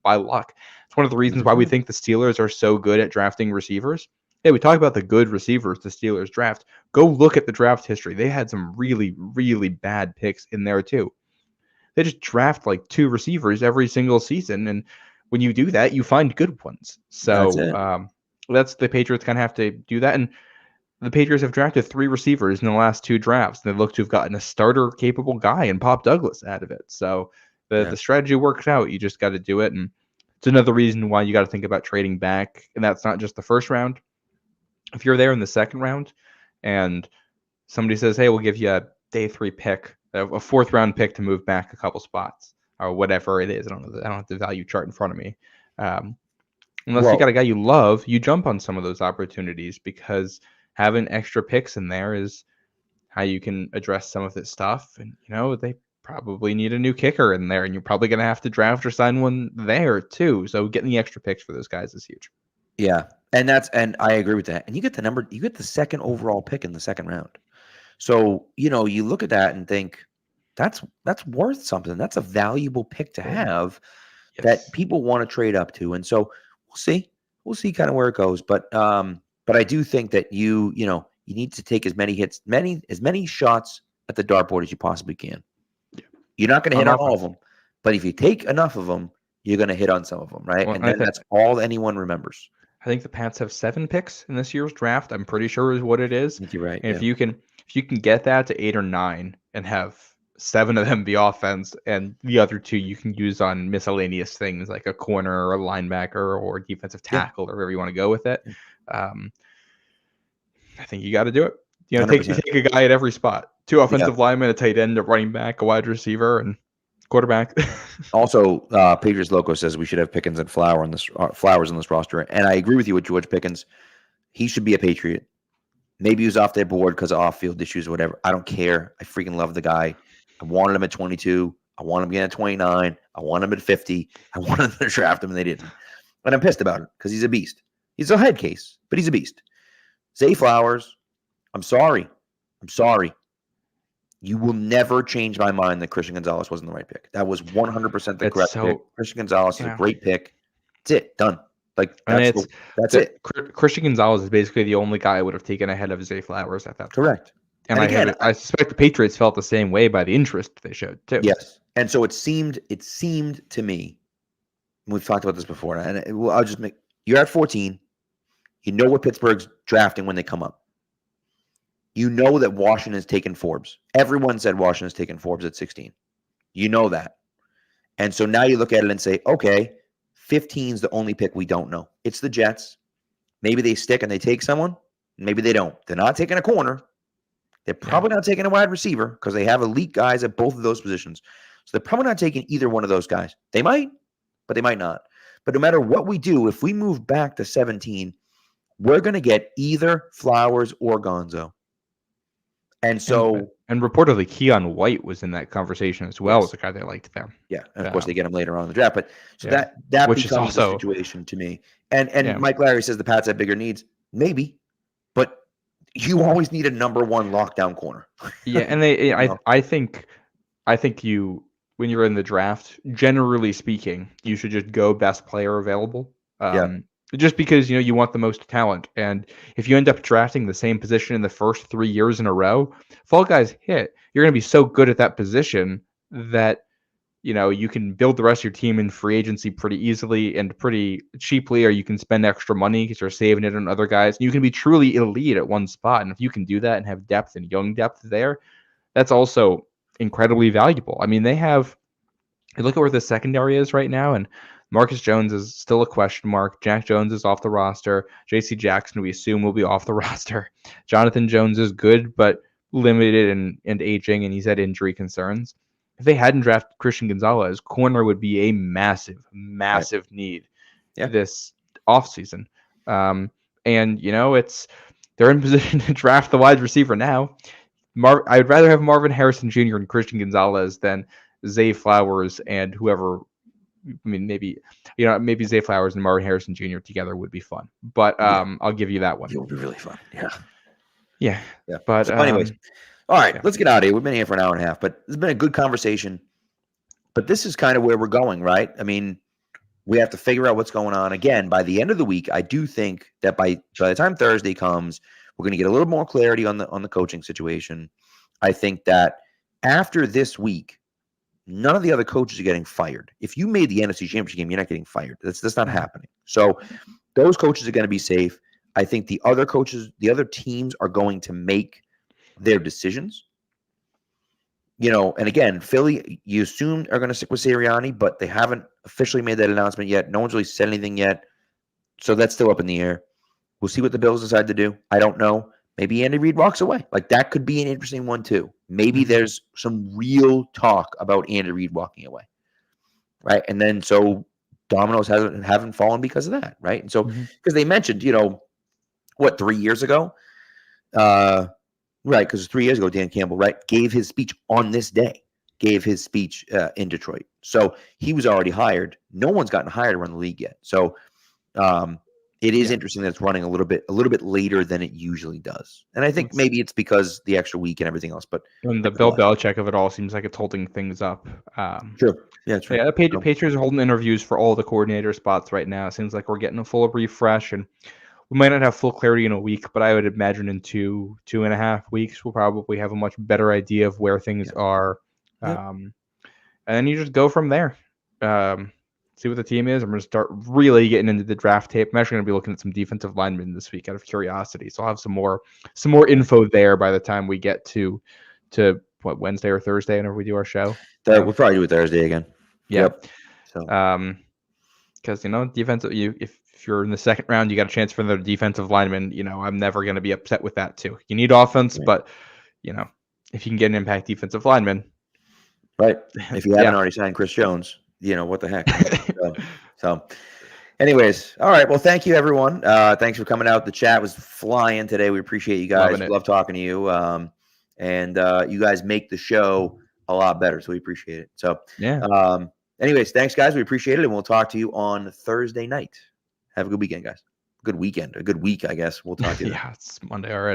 by luck. It's one of the reasons why we think the Steelers are so good at drafting receivers, Hey, we talk about the good receivers the Steelers draft. Go look at the draft history. They had some really, really bad picks in there too. They just draft like 2 receivers every single season, and when you do that, you find good ones. That's So it. that's the Patriots kind of have to do that. And the Patriots have drafted 3 receivers in the last 2 drafts. And they look to have gotten a starter-capable guy in Pop Douglas out of it. So the strategy works out. You just got to do it, and it's another reason why you got to think about trading back. And that's not just the first round. If you're there in the second round, and somebody says, "Hey, we'll give you a day 3 pick, a 4th round pick to move back a couple spots, or whatever it is," I don't have the value chart in front of me. Unless you got a guy you love, you jump on some of those opportunities, because having extra picks in there is how you can address some of this stuff. And they probably need a new kicker in there, and you're probably going to have to draft or sign one there too. So getting the extra picks for those guys is huge. Yeah. And I agree with that. And you get the second overall pick in the second round. So, you look at that and think that's worth something. That's a valuable pick to have that people want to trade up to. And so we'll see kind of where it goes. But I do think that you need to take as many hits, as many shots at the dartboard as you possibly can. Yeah. You're not going to hit on all of them, but if you take enough of them, you're going to hit on some of them, right? Well, and then that's all anyone remembers. I think the Pats have 7 picks in this year's draft. I'm pretty sure is what it is. I think you're right. And if you can get that to 8 or 9 and have 7 of them be offense, and the other 2 you can use on miscellaneous things like a corner or a linebacker or defensive tackle or wherever you want to go with it. I think you got to do it. Take a guy at every spot. 2 offensive linemen, a tight end, a running back, a wide receiver, and quarterback. Also, Patriots Loco says we should have Pickens and Flowers in this roster, and I agree with you with George Pickens. He should be a Patriot. Maybe he was off their board because of off-field issues or whatever. I don't care. I freaking love the guy. I wanted him at 22. I wanted him again at 29. I wanted him at 50. I wanted them to draft him, and they didn't. And I'm pissed about it because he's a beast. He's a head case, but he's a beast. Zay Flowers, I'm sorry. You will never change my mind that Christian Gonzalez wasn't the right pick. That was 100% the correct pick. Christian Gonzalez is a great pick. That's it. Done. That's it. Christian Gonzalez is basically the only guy I would have taken ahead of Zay Flowers at that time. Correct. And I suspect the Patriots felt the same way by the interest they showed too. Yes. And so it seemed to me, we've talked about this before, and I'll just you're at 14. You know what Pittsburgh's drafting when they come up. You know that Washington's taken Forbes. Everyone said Washington's taken Forbes at 16. You know that. And so now you look at it and say, okay, 15 is the only pick we don't know. It's the Jets. Maybe they stick and they take someone. Maybe they don't. They're not taking a corner. They're probably not taking a wide receiver because they have elite guys at both of those positions. So they're probably not taking either one of those guys. They might, but they might not. But no matter what we do, if we move back to 17, we're going to get either Flowers or Gonzo. And so, and reportedly, Keon White was in that conversation as well as the guy they liked there. Yeah, and of course they get him later on in the draft. But so that which becomes also the situation to me. And Mike Larry says the Pats have bigger needs. Maybe, but you always need a number 1 lockdown corner. Yeah, and I think you, when you're in the draft, generally speaking, you should just go best player available. Just because you want the most talent, and if you end up drafting the same position in the first 3 years in a row, if all guys hit, you're going to be so good at that position that you can build the rest of your team in free agency pretty easily and pretty cheaply, or you can spend extra money because you're saving it on other guys. And you can be truly elite at one spot, and if you can do that and have depth and young depth there, that's also incredibly valuable. I mean, they have. You look at where the secondary is right now, and Marcus Jones is still a question mark. Jack Jones is off the roster. J.C. Jackson, we assume, will be off the roster. Jonathan Jones is good, but limited and aging, and he's had injury concerns. If they hadn't drafted Christian Gonzalez, corner would be a massive need this offseason. And, they're in position to draft the wide receiver now. I'd rather have Marvin Harrison Jr. and Christian Gonzalez than Zay Flowers and whoever. I mean, maybe Zay Flowers and Marvin Harrison Jr. together would be fun, but I'll give you that one. It would be really fun. Yeah. But so anyways, all right, let's get out of here. We've been here for an hour and a half, but it's been a good conversation. But this is kind of where we're going, right? I mean, We have to figure out what's going on. Again, by the end of the week, I do think that by the time Thursday comes, we're going to get a little more clarity on the coaching situation. I think that after this week, none of the other coaches are getting fired. If you made the NFC Championship game, you're not getting fired. That's not happening. So those coaches are going to be safe. I think the other coaches, the other teams are going to make their decisions. And again, Philly, you assume are going to stick with Sirianni, but they haven't officially made that announcement yet. No one's really said anything yet. So that's still up in the air. We'll see what the Bills decide to do. I don't know. Maybe Andy Reid walks away. Like, that could be an interesting one too. Maybe there's some real talk about Andy Reid walking away. Right. And then so dominoes haven't fallen because of that. Right. And so, because they mentioned, 3 years ago? Right, because 3 years ago, Dan Campbell, right, gave his speech on this day, in Detroit. So he was already hired. No one's gotten hired to run the league yet. So it is interesting that it's running a little bit later than it usually does. And I think maybe it's because the extra week and everything else. But and the Bill Belichick of it all seems like it's holding things up. Sure. Yeah, that's right. Yeah, the Patriots are holding interviews for all the coordinator spots right now. It seems like we're getting a full refresh, and we might not have full clarity in a week, but I would imagine in 2.5 weeks, we'll probably have a much better idea of where things are. And then you just go from there. See what the team is. I'm going to start really getting into the draft tape. I'm actually going to be looking at some defensive linemen this week out of curiosity. So I'll have some more info there by the time we get to what, Wednesday or Thursday whenever we do our show. We'll probably do it Thursday again. Yep. So because defensive, if you're in the second round, you got a chance for the defensive lineman. I'm never going to be upset with that too. You need offense, but if you can get an impact defensive lineman, right? If you haven't already signed Chris Jones, what the heck? so, anyways, all right. Well, thank you, everyone. Thanks for coming out. The chat was flying today. We appreciate you guys. Love talking to you. And you guys make the show a lot better, so we appreciate it. So, anyways, thanks, guys. We appreciate it, and we'll talk to you on Thursday night. Have a good weekend, guys. Good weekend. A good week, I guess. We'll talk to you. Yeah, it's Monday already.